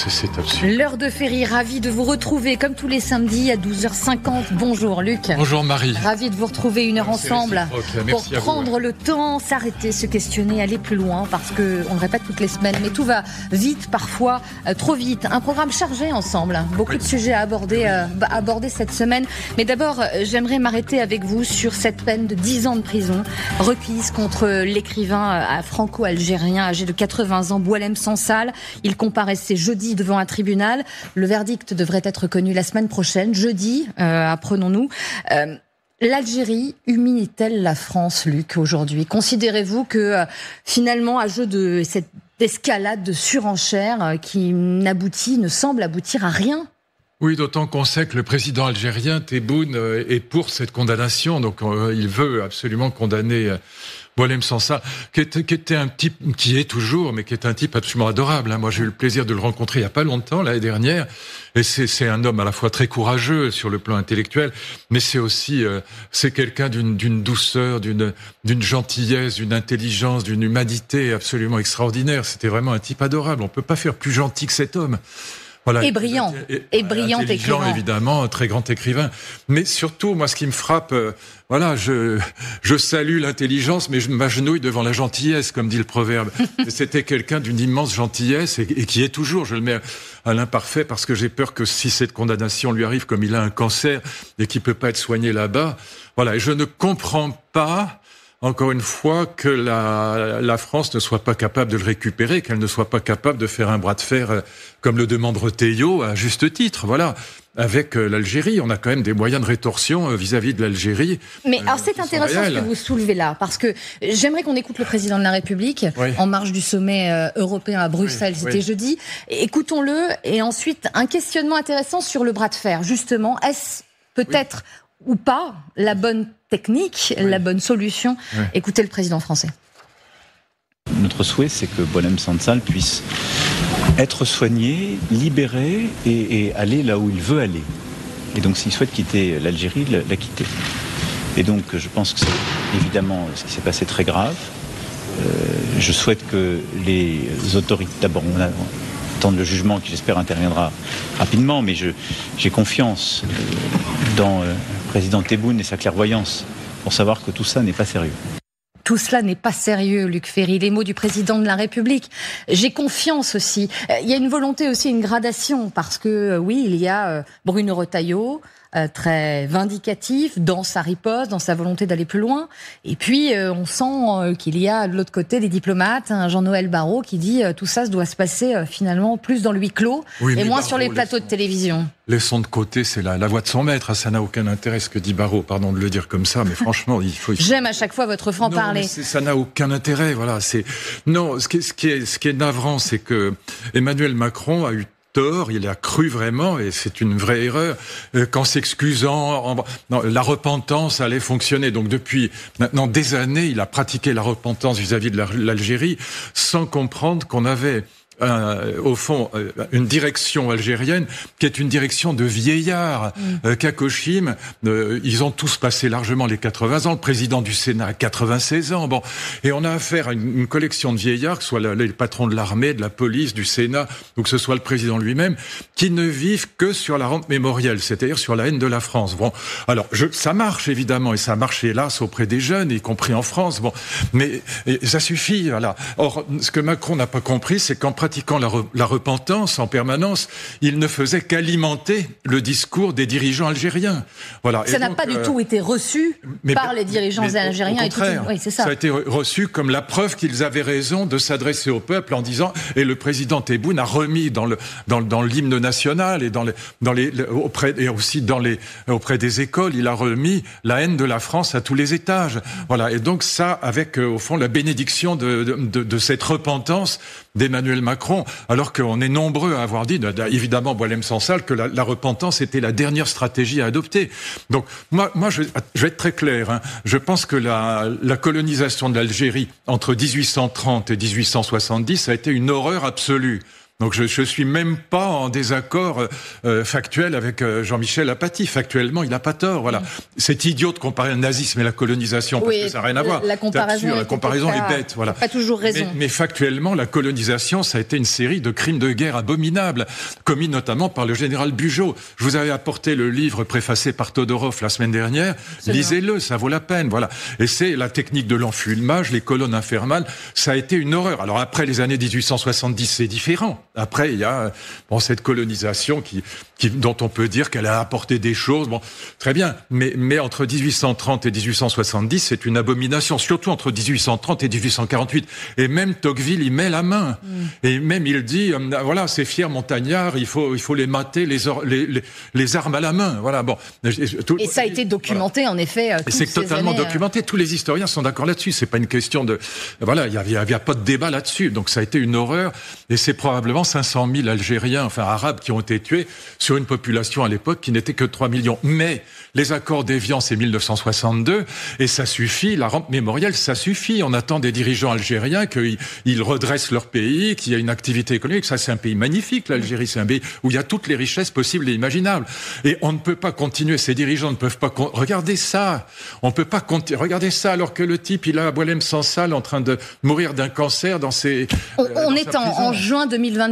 c'est absurde. L'heure de Ferry, ravi de vous retrouver comme tous les samedis à 12h50. Bonjour Luc. Bonjour Marie. Ravi de vous retrouver une heure ensemble pour Merci prendre le temps, s'arrêter, se questionner, aller plus loin parce que on ne répète toutes les semaines, mais tout va vite, parfois trop vite. Un programme chargé ensemble, beaucoup de sujets à aborder cette semaine. Mais d'abord, j'aimerais m'arrêter avec vous sur cette peine de 10 ans de prison requise contre l'écrivain franco-algérien âgé de 80 ans, Boualem Sansal. Il comparaissait jeudi devant un tribunal. Le verdict devrait être connu la semaine prochaine. Jeudi, apprenons-nous. L'Algérie humilie-t-elle la France, Luc, aujourd'hui ? Considérez-vous que finalement, à jeu de cette escalade de surenchère qui ne semble aboutir à rien ? Oui, d'autant qu'on sait que le président algérien, Tebboune, est pour cette condamnation. Donc, il veut absolument condamner Boualem Sansal, qui était un type, qui est toujours, mais qui est un type absolument adorable. Moi, j'ai eu le plaisir de le rencontrer il y a pas longtemps, l'année dernière. Et c'est un homme à la fois très courageux sur le plan intellectuel, mais c'est aussi, c'est quelqu'un d'une douceur, d'une gentillesse, d'une intelligence, d'une humanité absolument extraordinaire. C'était vraiment un type adorable. On peut pas faire plus gentil que cet homme. Voilà, et brillant, et brillant écrivain. Évidemment, un très grand écrivain. Mais surtout, moi, ce qui me frappe, je salue l'intelligence, mais je m'agenouille devant la gentillesse, comme dit le proverbe. C'était quelqu'un d'une immense gentillesse, et qui est toujours, je le mets à l'imparfait, parce que j'ai peur que si cette condamnation lui arrive, comme il a un cancer, et qu'il peut pas être soigné là-bas, voilà, et je ne comprends pas, encore une fois, que la France ne soit pas capable de le récupérer, qu'elle ne soit pas capable de faire un bras de fer, comme le demande Retailleau, à juste titre, voilà. Avec l'Algérie, on a quand même des moyens de rétorsion vis-à-vis de l'Algérie. Mais alors c'est intéressant ce que vous soulevez là, parce que j'aimerais qu'on écoute le président de la République en marge du sommet européen à Bruxelles, c'était jeudi. Écoutons-le, et ensuite un questionnement intéressant sur le bras de fer. Justement, est-ce peut-être ou pas la bonne technique, la bonne solution? Écoutez le président français. Notre souhait, c'est que Boualem Sansal puisse être soigné, libéré et aller là où il veut aller. Et donc s'il souhaite quitter l'Algérie, la quitter. Et donc je pense que c'est évidemment ce qui s'est passé très grave. Je souhaite que les autorités, d'abord on attend le jugement qui j'espère interviendra rapidement, mais j'ai confiance dans le président Tebboune et sa clairvoyance pour savoir que tout ça n'est pas sérieux. Tout cela n'est pas sérieux, Luc Ferry. Les mots du président de la République. J'ai confiance aussi. Il y a une volonté aussi, une gradation, parce que oui, il y a Bruno Retailleau, très vindicatif dans sa riposte, dans sa volonté d'aller plus loin. Et puis, on sent qu'il y a de l'autre côté des diplomates, Jean-Noël Barrot, qui dit tout ça doit se passer finalement plus dans le huis clos et moins sur les plateaux de télévision. Laissons de côté, c'est la voix de son maître. Ça n'a aucun intérêt ce que dit Barrot. Pardon de le dire comme ça, mais franchement, il faut... J'aime à chaque fois votre franc-parler. Ça n'a aucun intérêt, voilà. Non, ce qui est navrant, c'est que Emmanuel Macron a eu tort, il a cru vraiment, et c'est une vraie erreur, qu'en s'excusant, la repentance allait fonctionner. Donc depuis maintenant des années, il a pratiqué la repentance vis-à-vis de l'Algérie, sans comprendre qu'on avait au fond, une direction algérienne qui est une direction de vieillards. Kakoshim, ils ont tous passé largement les 80 ans. Le président du Sénat a 96 ans. Bon, et on a affaire à une collection de vieillards, que ce soit les patrons de l'armée, de la police, du Sénat, ou que ce soit le président lui-même, qui ne vivent que sur la rente mémorielle, c'est-à-dire sur la haine de la France. Bon, alors ça marche évidemment, et ça marche hélas auprès des jeunes, y compris en France. Bon, mais ça suffit. Voilà. Or, ce que Macron n'a pas compris, c'est qu'en pratiquant la repentance en permanence, il ne faisait qu'alimenter le discours des dirigeants algériens. Voilà. Ça n'a pas du tout été reçu par les dirigeants algériens. Au contraire, oui, c'est ça. Ça a été reçu comme la preuve qu'ils avaient raison de s'adresser au peuple en disant, et le président Tebboune a remis dans l'hymne national et auprès des écoles, il a remis la haine de la France à tous les étages. Voilà. Et donc ça, avec au fond la bénédiction de cette repentance d'Emmanuel Macron, alors qu'on est nombreux à avoir dit, évidemment Boualem Sansal, que la repentance était la dernière stratégie à adopter. Donc moi je vais être très clair, hein. Je pense que la colonisation de l'Algérie entre 1830 et 1870 a été une horreur absolue. Donc je suis même pas en désaccord factuel avec Jean-Michel Apathy. Factuellement, il n'a pas tort. Voilà, c'est idiot de comparer le nazisme et la colonisation parce que ça n'a rien à voir. La comparaison est bête. Voilà. Pas toujours raison. Mais factuellement, la colonisation, ça a été une série de crimes de guerre abominables commis notamment par le général Bugeaud. Je vous avais apporté le livre préfacé par Todorov la semaine dernière. Lisez-le, ça vaut la peine. Voilà. Et c'est la technique de l'enfumage, les colonnes infernales. Ça a été une horreur. Alors après les années 1870, c'est différent. Après, il y a cette colonisation dont on peut dire qu'elle a apporté des choses. Bon, très bien. Mais entre 1830 et 1870, c'est une abomination. Surtout entre 1830 et 1848. Et même Tocqueville y met la main. Et même il dit, voilà, ces fiers montagnards, il faut les mater, les armes à la main. Voilà. Bon. Et ça a été documenté, en effet. C'est totalement documenté. Tous les historiens sont d'accord là-dessus. C'est pas une question de, voilà, il y a pas de débat là-dessus. Donc ça a été une horreur. Et c'est probablement 500 000 Algériens, enfin arabes, qui ont été tués sur une population à l'époque qui n'était que 3 millions. Mais les accords d'Évian, c'est 1962, et ça suffit. La rampe mémorielle, ça suffit. On attend des dirigeants algériens qu'ils redressent leur pays, qu'il y ait une activité économique. Ça, c'est un pays magnifique, l'Algérie. C'est un pays où il y a toutes les richesses possibles et imaginables. Et on ne peut pas continuer. Ces dirigeants ne peuvent pas. Regardez ça. On peut pas continuer. Regardez ça alors que le type, il a Boualem Sansal en train de mourir d'un cancer dans ses. On est en juin 2024.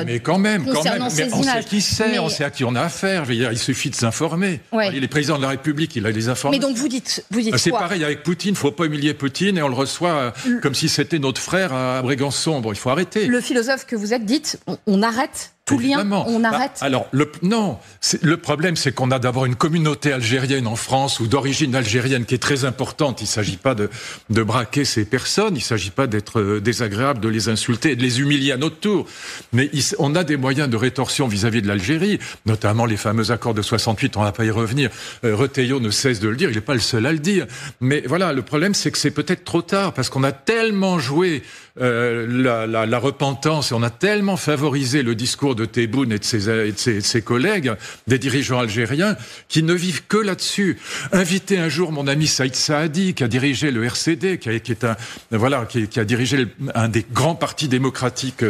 Mais quand même. Mais on sait qui c'est, on sait à qui on a affaire. Je veux dire, il suffit de s'informer. Ouais. Il est président de la République, il a les informations. Mais donc vous dites c'est quoi? Pareil avec Poutine, il ne faut pas humilier Poutine et on le reçoit comme si c'était notre frère à Brégançon. Bon, il faut arrêter. Le philosophe que vous êtes, dites, on arrête tout lien, on arrête. Alors, le problème, c'est qu'on a d'abord une communauté algérienne en France ou d'origine algérienne qui est très importante. Il ne s'agit pas de braquer ces personnes, il ne s'agit pas d'être désagréable, de les insulter et de les humilier à notre tour. Mais on a des moyens de rétorsion vis-à-vis de l'Algérie, notamment les fameux accords de 68, on ne va pas y revenir. Retailleau ne cesse de le dire, il n'est pas le seul à le dire. Mais voilà, le problème, c'est que c'est peut-être trop tard, parce qu'on a tellement joué la repentance et on a tellement favorisé le discours de Tebboune et de ses collègues, des dirigeants algériens, qui ne vivent que là-dessus. Inviter un jour mon ami Saïd Saadi, qui a dirigé le RCD, qui a dirigé un des grands partis démocratiques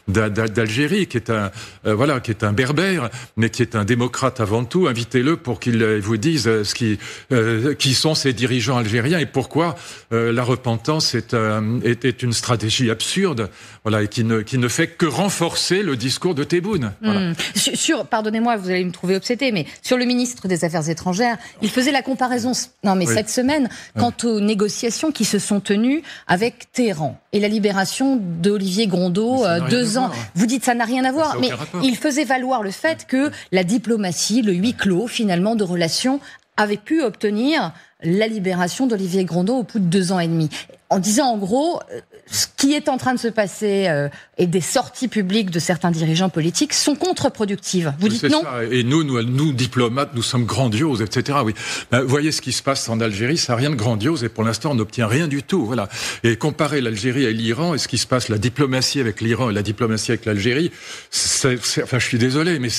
d'Algérie, qui est un berbère, mais qui est un démocrate avant tout. Invitez-le pour qu'il vous dise qui sont ces dirigeants algériens et pourquoi la repentance est une stratégie absurde, voilà, et qui ne fait que renforcer le discours de Tebboune. Voilà. Pardonnez-moi, vous allez me trouver obsédé, mais sur le ministre des Affaires étrangères, il faisait la comparaison, cette semaine, quant aux négociations qui se sont tenues avec Téhéran et la libération d'Olivier Grondeau, 2 ans. Vous dites ça n'a rien à voir, mais il faisait valoir le fait que la diplomatie, le huis clos, finalement, de relations, avait pu obtenir la libération d'Olivier Grondeau au bout de 2 ans et demi. En disant, en gros, ce qui est en train de se passer et des sorties publiques de certains dirigeants politiques sont contre-productives. Vous dites non ? Ça. Et nous, diplomates, nous sommes grandioses, etc. Oui. Vous voyez ce qui se passe en Algérie, ça n'a rien de grandiose et pour l'instant, on n'obtient rien du tout. Voilà. Et comparer l'Algérie et l'Iran et ce qui se passe, la diplomatie avec l'Iran et la diplomatie avec l'Algérie, je suis désolé, mais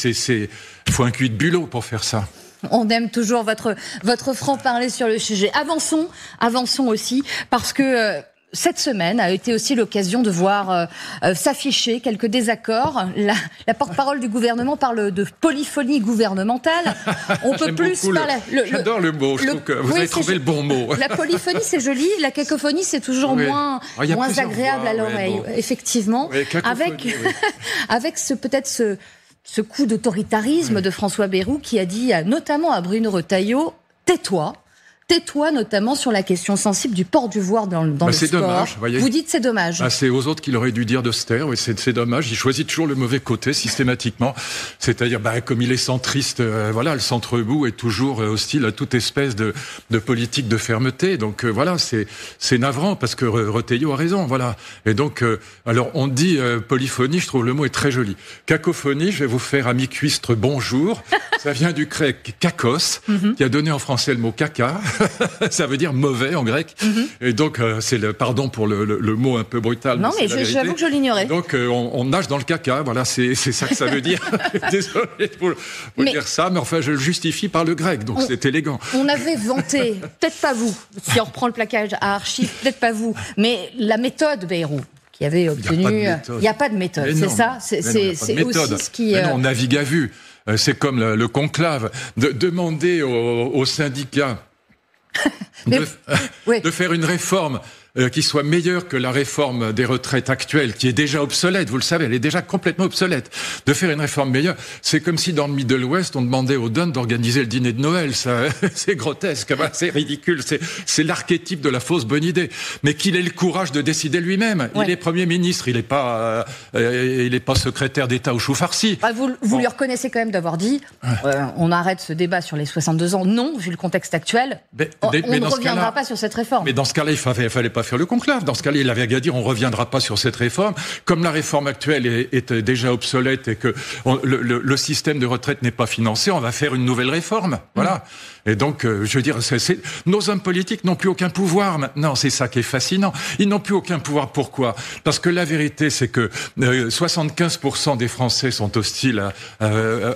faut un cul de bulot pour faire ça. On aime toujours votre franc-parler sur le sujet. Avançons aussi, parce que cette semaine a été aussi l'occasion de voir s'afficher quelques désaccords. La porte-parole du gouvernement parle de polyphonie gouvernementale. On peut plus parler. J'adore le mot. Je trouve que vous avez trouvé le bon mot. La polyphonie, c'est joli. La cacophonie, c'est toujours moins agréable à l'oreille. Effectivement, avec ce coup d'autoritarisme de François Bayrou qui a dit notamment à Bruno Retailleau, tais-toi notamment sur la question sensible du port du voile dans le sport. C'est dommage, vous dites c'est dommage. C'est aux autres qu'il aurait dû dire de se taire, oui, c'est dommage. Il choisit toujours le mauvais côté systématiquement. C'est-à-dire, comme il est centriste, le centre-bout est toujours hostile à toute espèce de politique de fermeté. Donc c'est navrant parce que Retailleau a raison, voilà. Et donc, alors on dit polyphonie, je trouve le mot est très joli. Cacophonie, je vais vous faire amicuistre bonjour. Ça vient du grec kakos, qui a donné en français le mot caca. Ça veut dire mauvais en grec. Et donc, c'est pardon pour le mot un peu brutal. Non, mais j'avoue que je l'ignorais. Donc, on nage dans le caca. Voilà, c'est ça que ça veut dire. Désolé pour dire ça, mais enfin, je le justifie par le grec, donc c'est élégant. On avait vanté, peut-être pas vous, si on reprend le plaquage à archives, peut-être pas vous, mais la méthode Bayrou, qui avait obtenu... Il n'y a pas de méthode, c'est ça. C'est aussi ce qui... on navigue à vue. C'est comme le conclave. Demander aux syndicats de faire une réforme qui soit meilleure que la réforme des retraites actuelle, qui est déjà obsolète, vous le savez, elle est déjà complètement obsolète. De faire une réforme meilleure, c'est comme si dans le Middle West, on demandait aux Duns d'organiser le dîner de Noël. Ça, c'est grotesque, c'est ridicule, c'est l'archétype de la fausse bonne idée. Mais qu'il ait le courage de décider lui-même. Ouais. Il est Premier ministre, il n'est pas secrétaire d'État au chou farci. Vous lui reconnaissez quand même d'avoir dit, on arrête ce débat sur les 62 ans. Non, vu le contexte actuel, on ne reviendra pas sur cette réforme. Mais dans ce cas-là, il fallait pas faire le conclave. Dans ce cas-là, il avait qu'à dire on reviendra pas sur cette réforme. Comme la réforme actuelle est déjà obsolète et que le système de retraite n'est pas financé, on va faire une nouvelle réforme. Voilà. Et donc, je veux dire, nos hommes politiques n'ont plus aucun pouvoir maintenant. C'est ça qui est fascinant. Ils n'ont plus aucun pouvoir. Pourquoi ? Parce que la vérité, c'est que 75% des Français sont hostiles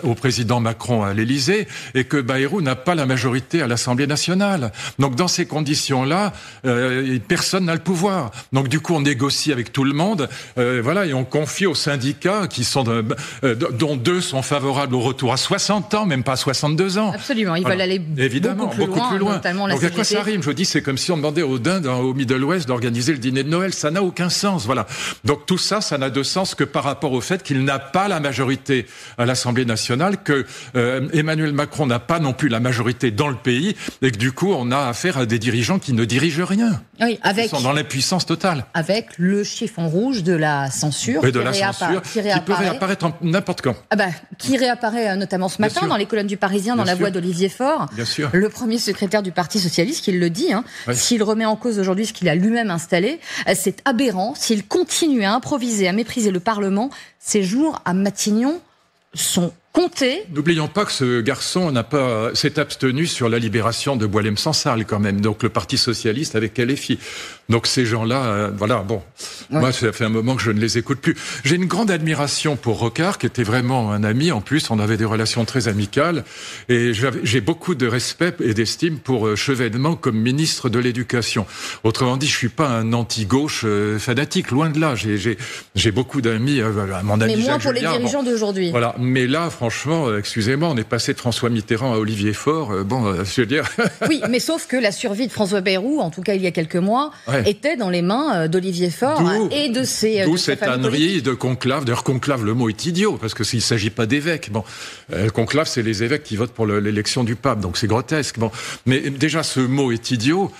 au président Macron à l'Élysée et que Bayrou n'a pas la majorité à l'Assemblée nationale. Donc, dans ces conditions-là, personne n'a le pouvoir. Donc, du coup, on négocie avec tout le monde, voilà, et on confie aux syndicats qui sont dont 2 sont favorables au retour à 60 ans, même pas à 62 ans. Absolument. Ils veulent aller évidemment, beaucoup plus loin. Donc à quoi ça rime ? Je dis, c'est comme si on demandait aux Dindes, au Middle West, d'organiser le dîner de Noël. Ça n'a aucun sens, voilà. Donc tout ça, ça n'a de sens que par rapport au fait qu'il n'a pas la majorité à l'Assemblée nationale, que Emmanuel Macron n'a pas non plus la majorité dans le pays, et que du coup, on a affaire à des dirigeants qui ne dirigent rien. Oui, ils sont dans l'impuissance totale. Avec le chiffon rouge de la censure, et de la censure qui peut réapparaître n'importe quand. Qui réapparaît notamment ce matin dans les colonnes du Parisien, dans la voix d'Olivier Faure. Bien sûr. Le premier secrétaire du Parti socialiste qui le dit, s'il remet en cause aujourd'hui ce qu'il a lui-même installé, c'est aberrant. S'il continue à improviser, à mépriser le Parlement, ses jours à Matignon sont comptés. N'oublions pas que ce garçon s'est abstenu sur la libération de Boualem-Sansal quand même, donc le Parti socialiste avec LFI. Donc ces gens-là, moi ça fait un moment que je ne les écoute plus. J'ai une grande admiration pour Rocard, qui était vraiment un ami. En plus, on avait des relations très amicales, et j'ai beaucoup de respect et d'estime pour Chevènement comme ministre de l'Éducation. Autrement dit, je suis pas un anti-gauche fanatique, loin de là. J'ai beaucoup d'amis, mon ami mais moins Jacques pour Julliard, les dirigeants d'aujourd'hui. Voilà, mais là, franchement, excusez-moi, on est passé de François Mitterrand à Olivier Faure. Je veux dire. Oui, mais sauf que la survie de François Bayrou, en tout cas il y a quelques mois, était dans les mains d'Olivier Faure et de ses. D'où cette ânerie de conclave. D'ailleurs, conclave, le mot est idiot parce que s'il s'agit pas d'évêques. Conclave, c'est les évêques qui votent pour l'élection du pape, donc c'est grotesque. Mais déjà, ce mot est idiot.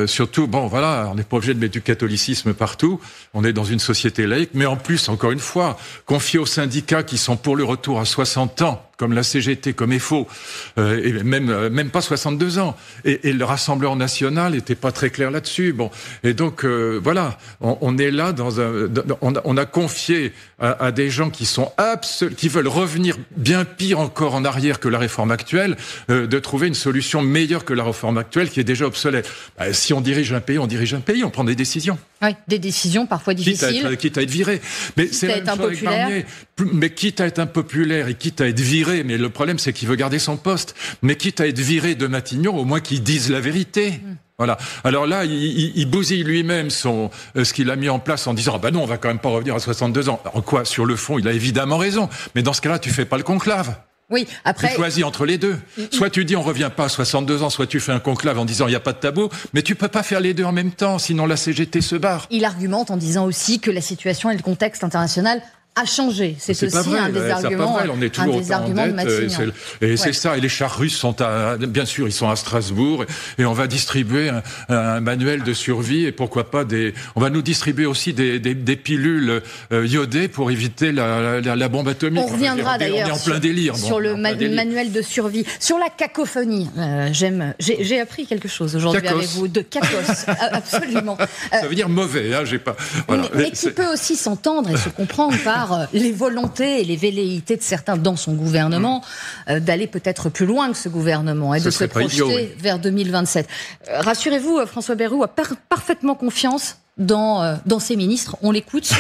Surtout, on n'est pas obligé de mettre du catholicisme partout. On est dans une société laïque, mais en plus, encore une fois, confier aux syndicats qui sont pour le retour à 60 ans, comme la CGT, comme FO, et même pas 62 ans. Et le Rassemblement national n'était pas très clair là-dessus. Et donc, on est là on a confié à des gens qui sont qui veulent revenir bien pire encore en arrière que la réforme actuelle, de trouver une solution meilleure que la réforme actuelle qui est déjà obsolète. Si on dirige un pays, on prend des décisions. Oui, des décisions parfois difficiles. Quitte à être viré. Mais c'est la même chose avec Barnier. Mais quitte à être impopulaire et quitte à être viré, mais le problème c'est qu'il veut garder son poste. Mais quitte à être viré de Matignon, au moins qu'il dise la vérité. Voilà. Alors là, il bousille lui-même ce qu'il a mis en place en disant non, on va quand même pas revenir à 62 ans. Alors quoi, sur le fond, il a évidemment raison. Mais dans ce cas-là, tu fais pas le conclave. Oui, après. Tu choisis entre les deux. Soit tu dis on revient pas à 62 ans, soit tu fais un conclave en disant il y a pas de tabou, mais tu peux pas faire les deux en même temps, sinon la CGT se barre. Il argumente en disant aussi que la situation et le contexte international a changé. C'est aussi un des arguments. On est toujours de Matignon. Et c'est ça. Et les chars russes sont bien sûr, ils sont à Strasbourg. Et on va distribuer un manuel de survie. Et pourquoi pas on va nous distribuer aussi des pilules iodées pour éviter la bombe atomique. On reviendra d'ailleurs. On est en plein délire. Sur le manuel de survie. Sur la cacophonie. J'ai appris quelque chose aujourd'hui avec vous. De cacos. Absolument. Ça veut dire mauvais, j'ai pas. Voilà. Mais qui peut aussi s'entendre et se comprendre par les volontés et les velléités de certains dans son gouvernement d'aller peut-être plus loin que ce gouvernement et de se projeter vers 2027. Rassurez-vous, François Bayrou a parfaitement confiance dans ses ministres. On l'écoute,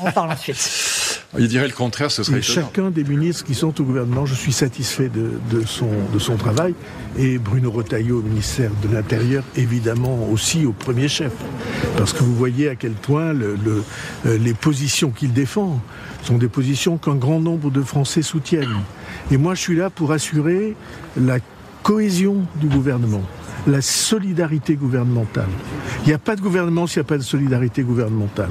on parle ensuite. Il dirait le contraire, ce serait étonnant. Chacun des ministres qui sont au gouvernement, je suis satisfait de son travail. Et Bruno Retailleau au ministère de l'Intérieur, évidemment aussi au premier chef. Parce que vous voyez à quel point les positions qu'il défend sont des positions qu'un grand nombre de Français soutiennent. Et moi, je suis là pour assurer la cohésion du gouvernement, la solidarité gouvernementale. Il n'y a pas de gouvernement s'il n'y a pas de solidarité gouvernementale.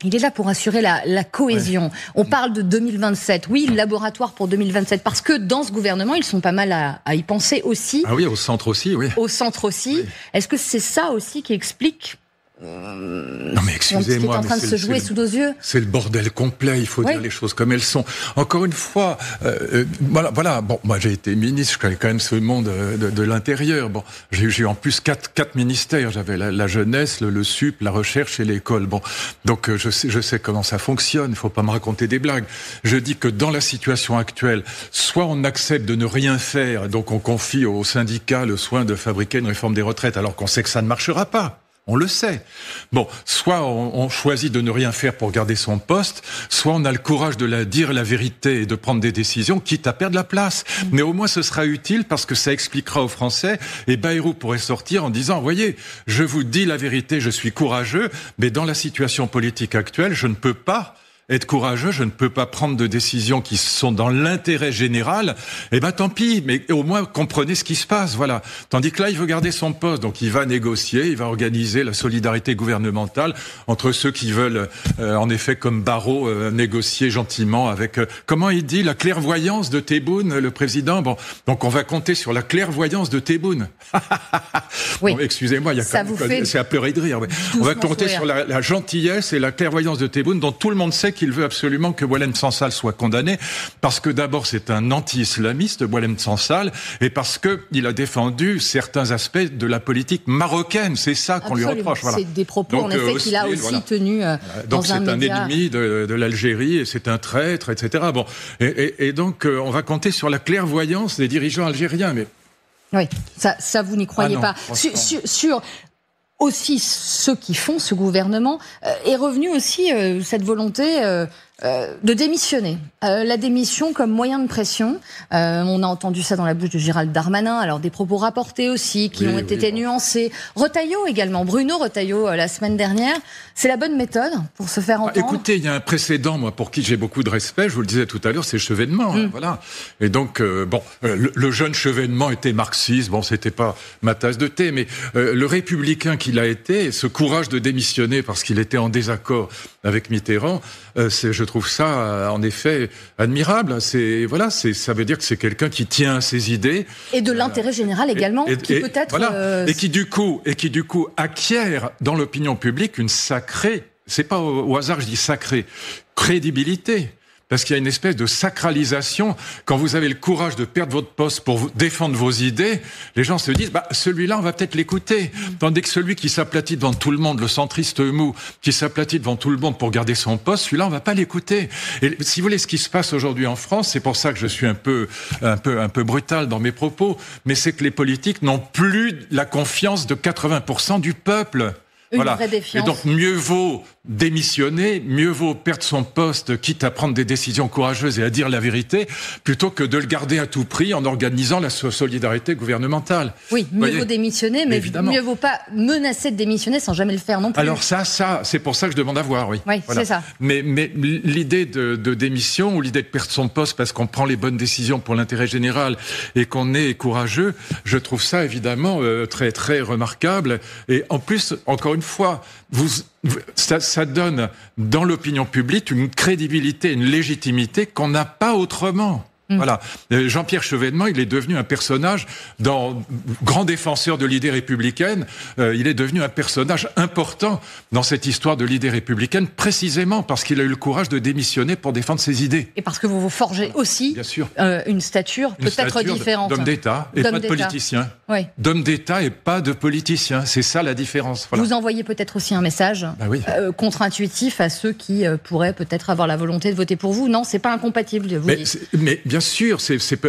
Il est là pour assurer la cohésion. Ouais. On parle de 2027. Oui, le laboratoire pour 2027. Parce que dans ce gouvernement, ils sont pas mal à y penser aussi. Ah oui, au centre aussi, oui. Au centre aussi. Oui. Est-ce que c'est ça aussi qui explique non mais excusez-moi, ce qui est en train de se jouer sous nos yeux. C'est le bordel complet, il faut dire les choses comme elles sont. Encore une fois, voilà. Bon, moi j'ai été ministre, je connais quand même ce monde de l'intérieur. Bon, j'ai eu en plus quatre ministères. J'avais la jeunesse, le sup, la recherche et l'école. Bon, donc je sais comment ça fonctionne. Il faut pas me raconter des blagues. Je dis que dans la situation actuelle, soit on accepte de ne rien faire, donc on confie aux syndicats le soin de fabriquer une réforme des retraites, alors qu'on sait que ça ne marchera pas. On le sait. Bon, soit on choisit de ne rien faire pour garder son poste, soit on a le courage de dire la vérité et de prendre des décisions, quitte à perdre la place. Mais au moins ce sera utile parce que ça expliquera aux Français, et Bayrou pourrait sortir en disant, voyez, je vous dis la vérité, je suis courageux, mais dans la situation politique actuelle, je ne peux pas être courageux, je ne peux pas prendre de décisions qui sont dans l'intérêt général, eh ben tant pis, mais au moins comprenez ce qui se passe, voilà. Tandis que là, il veut garder son poste, donc il va négocier, il va organiser la solidarité gouvernementale entre ceux qui veulent, en effet, comme Barrot, négocier gentiment avec, comment il dit, la clairvoyance de Tebboune, le président. Bon, donc on va compter sur la clairvoyance de Tebboune. Oui. Bon, excusez-moi, il y a quand même, c'est à pleurer de rire. On va compter sur la gentillesse et la clairvoyance de Tebboune, dont tout le monde sait qu'il veut absolument que Boualem Sansal soit condamné, parce que d'abord c'est un anti-islamiste, Boualem Sansal, et parce que il a défendu certains aspects de la politique marocaine. C'est ça qu'on lui reproche. Voilà. C'est des propos donc, en effet qu'il a aussi tenus donc dans un média. Donc c'est un ennemi de l'Algérie, et c'est un traître, etc. Bon, et donc on va compter sur la clairvoyance des dirigeants algériens. Mais oui, ça vous n'y croyez pas. Sur aussi ceux qui font ce gouvernement, est revenue aussi cette volonté de démissionner. La démission comme moyen de pression. On a entendu ça dans la bouche de Gérald Darmanin. Alors des propos rapportés aussi qui ont été nuancés. Retailleau également, Bruno Retailleau la semaine dernière. C'est la bonne méthode pour se faire entendre. Écoutez, il y a un précédent, moi, pour qui j'ai beaucoup de respect. Je vous le disais tout à l'heure, c'est Chevènement. Voilà. Et donc, le jeune Chevènement était marxiste. Bon, c'était pas ma tasse de thé, mais le républicain qu'il a été, ce courage de démissionner parce qu'il était en désaccord avec Mitterrand, je trouve ça en effet admirable. Ça veut dire que c'est quelqu'un qui tient à ses idées et de l'intérêt général également, qui peut-être et qui du coup acquiert dans l'opinion publique une sacrée, c'est pas au hasard je dis sacrée, crédibilité. Parce qu'il y a une espèce de sacralisation. Quand vous avez le courage de perdre votre poste pour défendre vos idées, les gens se disent, celui-là, on va peut-être l'écouter. Tandis que celui qui s'aplatit devant tout le monde, le centriste mou, qui s'aplatit devant tout le monde pour garder son poste, celui-là, on va pas l'écouter. Et si vous voulez, ce qui se passe aujourd'hui en France, c'est pour ça que je suis un peu brutal dans mes propos, mais c'est que les politiques n'ont plus la confiance de 80% du peuple. Une vraie défiance. Et donc, mieux vaut démissionner, mieux vaut perdre son poste, quitte à prendre des décisions courageuses et à dire la vérité, plutôt que de le garder à tout prix en organisant la solidarité gouvernementale. Oui, mieux vaut démissionner, mais évidemment, mieux vaut pas menacer de démissionner sans jamais le faire non plus. Alors ça, c'est pour ça que je demande à voir, oui. Oui, voilà. C'est ça. Mais l'idée de démission ou l'idée de perdre son poste parce qu'on prend les bonnes décisions pour l'intérêt général et qu'on est courageux, je trouve ça évidemment très très remarquable. Et en plus, encore une fois, ça donne dans l'opinion publique une crédibilité, une légitimité qu'on n'a pas autrement. Voilà. Jean-Pierre Chevènement, il est devenu un personnage, grand défenseur de l'idée républicaine, il est devenu un personnage important dans cette histoire de l'idée républicaine, précisément parce qu'il a eu le courage de démissionner pour défendre ses idées. Et parce que vous vous forgez aussi bien sûr. Une stature peut-être différente. D'homme d'État et pas de politicien. Oui. D'homme d'État et pas de politicien. C'est ça la différence. Voilà. Vous envoyez peut-être aussi un message contre-intuitif à ceux qui pourraient peut-être avoir la volonté de voter pour vous. Non, c'est pas incompatible, vous dites. Mais bien bien sûr,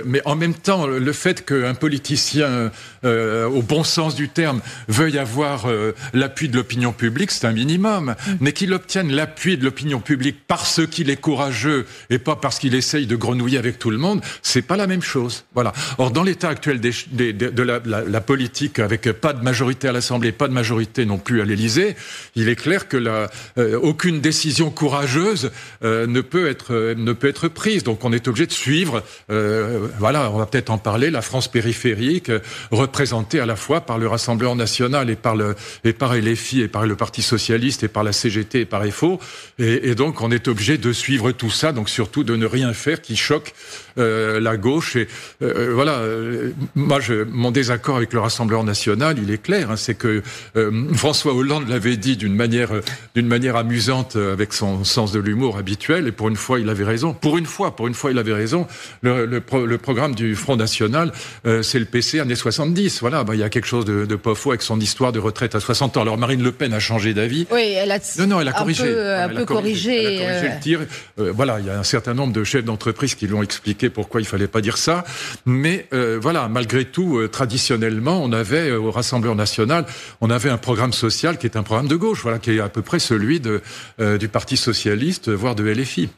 mais en même temps, le fait qu'un politicien, au bon sens du terme, veuille avoir l'appui de l'opinion publique, c'est un minimum. Mais qu'il obtienne l'appui de l'opinion publique parce qu'il est courageux et pas parce qu'il essaye de grenouiller avec tout le monde, c'est pas la même chose. Voilà. Or, dans l'état actuel de la politique, avec pas de majorité à l'Assemblée, pas de majorité non plus à l'Élysée, il est clair que aucune décision courageuse ne peut être prise. Donc, on est obligé de suivre, voilà, on va peut-être en parler, la France périphérique, représentée à la fois par le Rassemblement national et par LFI et par le Parti socialiste et par la CGT et par FO. Et donc, on est obligé de suivre tout ça, donc surtout de ne rien faire qui choque la gauche. Et voilà, moi, mon désaccord avec le Rassemblement national, il est clair, hein, c'est que François Hollande l'avait dit d'une manière amusante, avec son sens de l'humour habituel, et pour une fois, il avait raison. Pour une fois, il avait raison. Le programme du Front National, c'est le PC années 70. Voilà, il y a quelque chose de pas faux avec son histoire de retraite à 60 ans. Alors Marine Le Pen a changé d'avis. Oui, elle a corrigé. un peu corrigé. Elle a corrigé le tir. Voilà, il y a un certain nombre de chefs d'entreprise qui lui ont expliqué pourquoi il fallait pas dire ça. Mais voilà, malgré tout, traditionnellement, on avait au Rassemblement national, on avait un programme social qui est un programme de gauche, voilà, qui est à peu près celui du Parti socialiste, voire de LFI.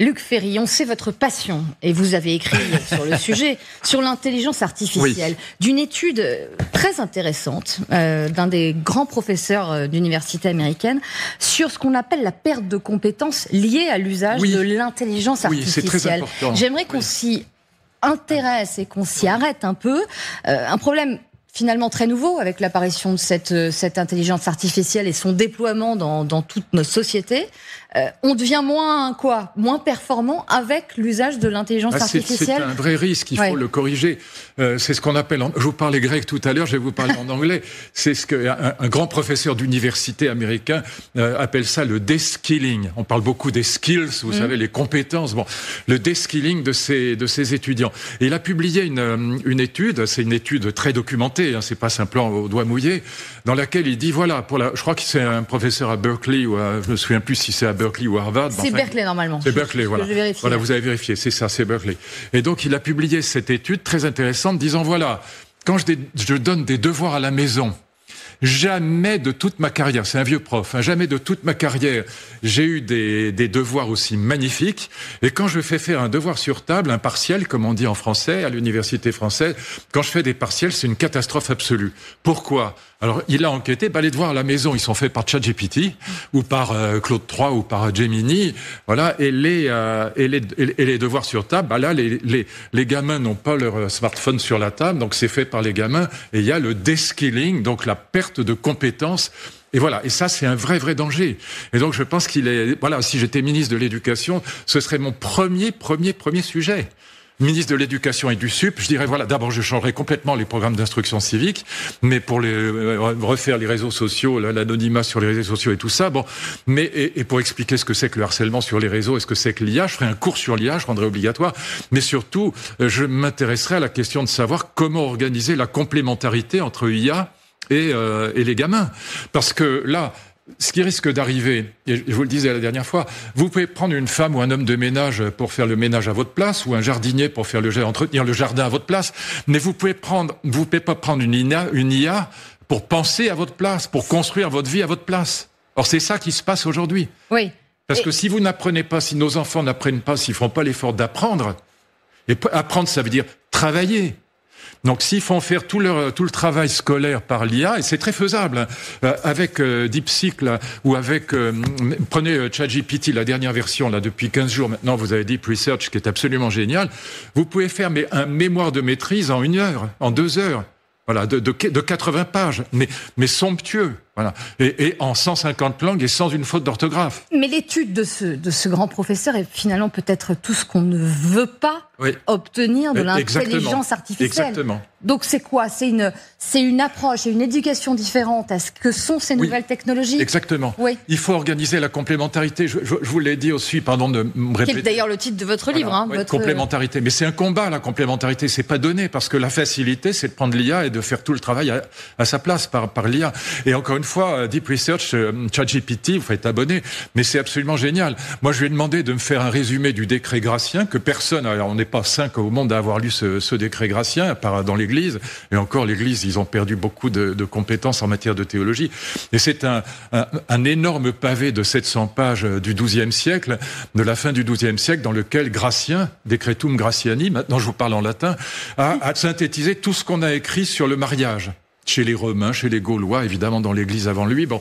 Luc Ferry, on sait votre passion, et vous avez écrit sur le sujet, sur l'intelligence artificielle, d'une étude très intéressante d'un des grands professeurs d'université américaine sur ce qu'on appelle la perte de compétences liée à l'usage de l'intelligence artificielle. C'est très important. J'aimerais qu'on s'y intéresse et qu'on s'y arrête un peu. Un problème finalement très nouveau avec l'apparition de cette intelligence artificielle et son déploiement dans toute notre société. On devient moins performant avec l'usage de l'intelligence artificielle. C'est un vrai risque, il faut le corriger. C'est ce qu'on appelle, je vous parlais grec tout à l'heure, je vais vous parler en anglais. C'est ce qu'un grand professeur d'université américain appelle ça le deskilling. On parle beaucoup des skills, vous savez, les compétences. Bon, le deskilling de ses étudiants. Et il a publié une étude, c'est une étude très documentée, hein, c'est pas simplement au doigt mouillé, dans laquelle il dit, voilà, je crois que c'est un professeur à Berkeley, je me souviens plus si c'est à Berkeley ou Harvard. C'est Berkeley, normalement. C'est Berkeley, voilà. Voilà, vous avez vérifié, c'est ça, c'est Berkeley. Et donc, il a publié cette étude très intéressante, disant, voilà, quand je donne des devoirs à la maison, jamais de toute ma carrière, c'est un vieux prof, hein, jamais de toute ma carrière, j'ai eu des devoirs aussi magnifiques. Et quand je fais faire un devoir sur table, un partiel, comme on dit en français, à l'université française, quand je fais des partiels, c'est une catastrophe absolue. Pourquoi ? Alors, il a enquêté, les devoirs à la maison, ils sont faits par ChatGPT, ou par Claude 3, ou par Gemini, voilà, et les devoirs sur table, là, les gamins n'ont pas leur smartphone sur la table, donc c'est fait par les gamins, et il y a le deskilling, donc la perte de compétences. Et voilà, et ça, c'est un vrai danger. Et donc, je pense si j'étais ministre de l'Éducation, ce serait mon premier sujet. Ministre de l'Éducation et du SUP, je dirais, voilà, d'abord, je changerais complètement les programmes d'instruction civique, mais pour refaire les réseaux sociaux, l'anonymat sur les réseaux sociaux et tout ça, bon, mais, et pour expliquer ce que c'est que le harcèlement sur les réseaux et ce que c'est que l'IA, je ferais un cours sur l'IA, je rendrais obligatoire, mais surtout, je m'intéresserai à la question de savoir comment organiser la complémentarité entre IA et les gamins. Parce que là, ce qui risque d'arriver, et je vous le disais la dernière fois, vous pouvez prendre une femme ou un homme de ménage pour faire le ménage à votre place, ou un jardinier pour entretenir le jardin à votre place, mais vous pouvez pas prendre une IA pour penser à votre place, pour construire votre vie à votre place. Or, c'est ça qui se passe aujourd'hui. Oui. Parce que si vous n'apprenez pas, si nos enfants n'apprennent pas, s'ils font pas l'effort d'apprendre, et apprendre, ça veut dire travailler. Donc, s'ils font faire tout le travail scolaire par l'IA, et c'est très faisable, hein, avec DeepSeek, là, ou avec, prenez ChatGPT, la dernière version, là, depuis 15 jours maintenant, vous avez Deep Research, qui est absolument génial. Vous pouvez faire un mémoire de maîtrise en 1 heure, en 2 heures. Voilà, de 80 pages, mais somptueux, voilà, et en 150 langues et sans une faute d'orthographe. Mais l'étude de ce grand professeur est finalement peut-être tout ce qu'on ne veut pas obtenir de l'intelligence artificielle. Exactement. Donc c'est quoi ? C'est une approche et une éducation différente à ce que sont ces nouvelles technologies ? Exactement. Oui. Il faut organiser la complémentarité. Je vous l'ai dit aussi, pardon de me répéter. Qui est d'ailleurs le titre de votre livre. Votre... Complémentarité. Mais c'est un combat, la complémentarité. C'est pas donné, parce que la facilité, c'est de prendre l'IA et de faire tout le travail à sa place par l'IA. Et encore une fois, Deep Research, ChatGPT, vous faites abonner. Mais c'est absolument génial. Moi, je lui ai demandé de me faire un résumé du décret Gratien, que personne, alors on n'est pas 5 au monde à avoir lu ce décret Gratien, à part dans l'Église. Et encore, l'Église, ils ont perdu beaucoup de compétences en matière de théologie. Et c'est un énorme pavé de 700 pages du XIIe siècle, de la fin du XIIe siècle, dans lequel Gratien, Decretum Gratiani, maintenant je vous parle en latin, a synthétisé tout ce qu'on a écrit sur le mariage. Chez les Romains, chez les Gaulois, évidemment dans l'Église avant lui. Bon,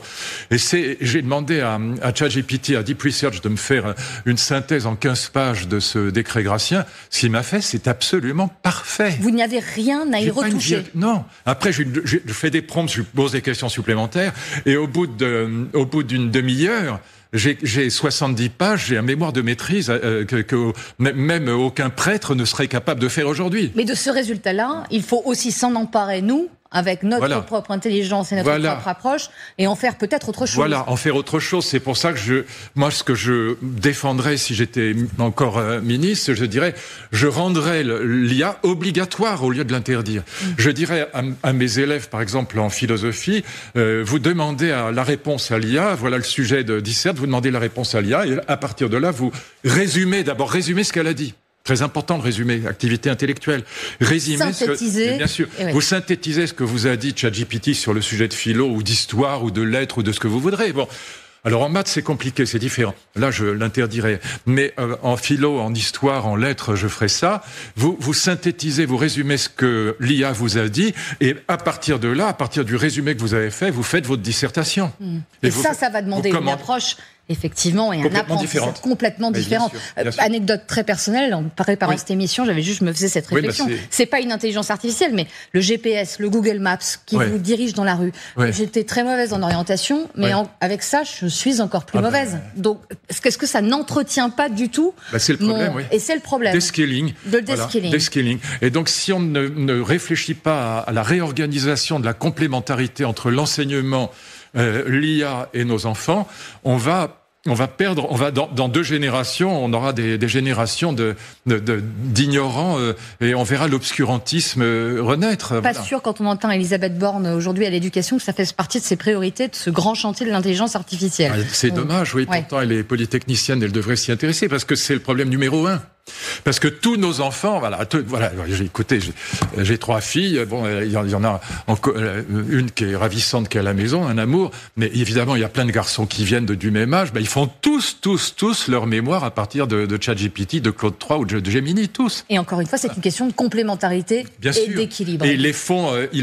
et j'ai demandé à ChatGPT, à Deep Research, de me faire une synthèse en 15 pages de ce décret Gratien. Ce qu'il m'a fait, c'est absolument parfait. Vous n'y avez rien à y retoucher. Non. Après, je fais des prompts, je pose des questions supplémentaires, et au bout d'une demi-heure, j'ai 70 pages, j'ai un mémoire de maîtrise que même aucun prêtre ne serait capable de faire aujourd'hui. Mais de ce résultat-là, il faut aussi s'en emparer, nous, avec notre propre intelligence et notre propre approche, et en faire peut-être autre chose. Voilà, en faire autre chose. C'est pour ça que moi, ce que je défendrais si j'étais encore ministre, je dirais, je rendrais l'IA obligatoire au lieu de l'interdire. Je dirais à mes élèves, par exemple, en philosophie, vous demandez la réponse à l'IA, voilà le sujet de dissert, vous demandez la réponse à l'IA, et à partir de là, vous résumez ce qu'elle a dit. Très important de résumer, activité intellectuelle. Synthétiser. Bien sûr. Vous synthétisez ce que vous a dit ChatGPT sur le sujet de philo ou d'histoire ou de lettres ou de ce que vous voudrez. Bon. Alors en maths, c'est compliqué, c'est différent. Là, je l'interdirais. Mais en philo, en histoire, en lettres, je ferai ça. Vous synthétisez, vous résumez ce que l'IA vous a dit, et à partir de là, à partir du résumé que vous avez fait, vous faites votre dissertation. Et ça va demander une approche... Effectivement, et un apprentissage complètement différent. Anecdote très personnelle, en préparant cette émission, je me faisais cette réflexion. C'est pas une intelligence artificielle, mais le GPS, le Google Maps, qui vous dirige dans la rue. J'étais très mauvaise en orientation, mais avec ça, je suis encore plus mauvaise. Donc, est-ce que ça n'entretient pas du tout c'est le problème, Et c'est le problème. Descaling. Descaling. Et donc, si on ne réfléchit pas à la réorganisation de la complémentarité entre l'enseignement, l'IA et nos enfants, on va perdre, dans 2 générations, on aura des générations d'ignorants et on verra l'obscurantisme renaître. Pas sûr, quand on entend Elisabeth Borne aujourd'hui à l'éducation, que ça fait partie de ses priorités, de ce grand chantier de l'intelligence artificielle. C'est dommage, pourtant elle est polytechnicienne, elle devrait s'y intéresser, parce que c'est le problème numéro 1. Parce que tous nos enfants, écoutez, j'ai 3 filles, il y en a une qui est ravissante, qui est à la maison, un amour, mais évidemment, il y a plein de garçons qui viennent du même âge, ils font tous leur mémoire à partir de ChatGPT, de Claude 3 ou de Gemini, tous. Et encore une fois, c'est une question de complémentarité d'équilibre. Et ils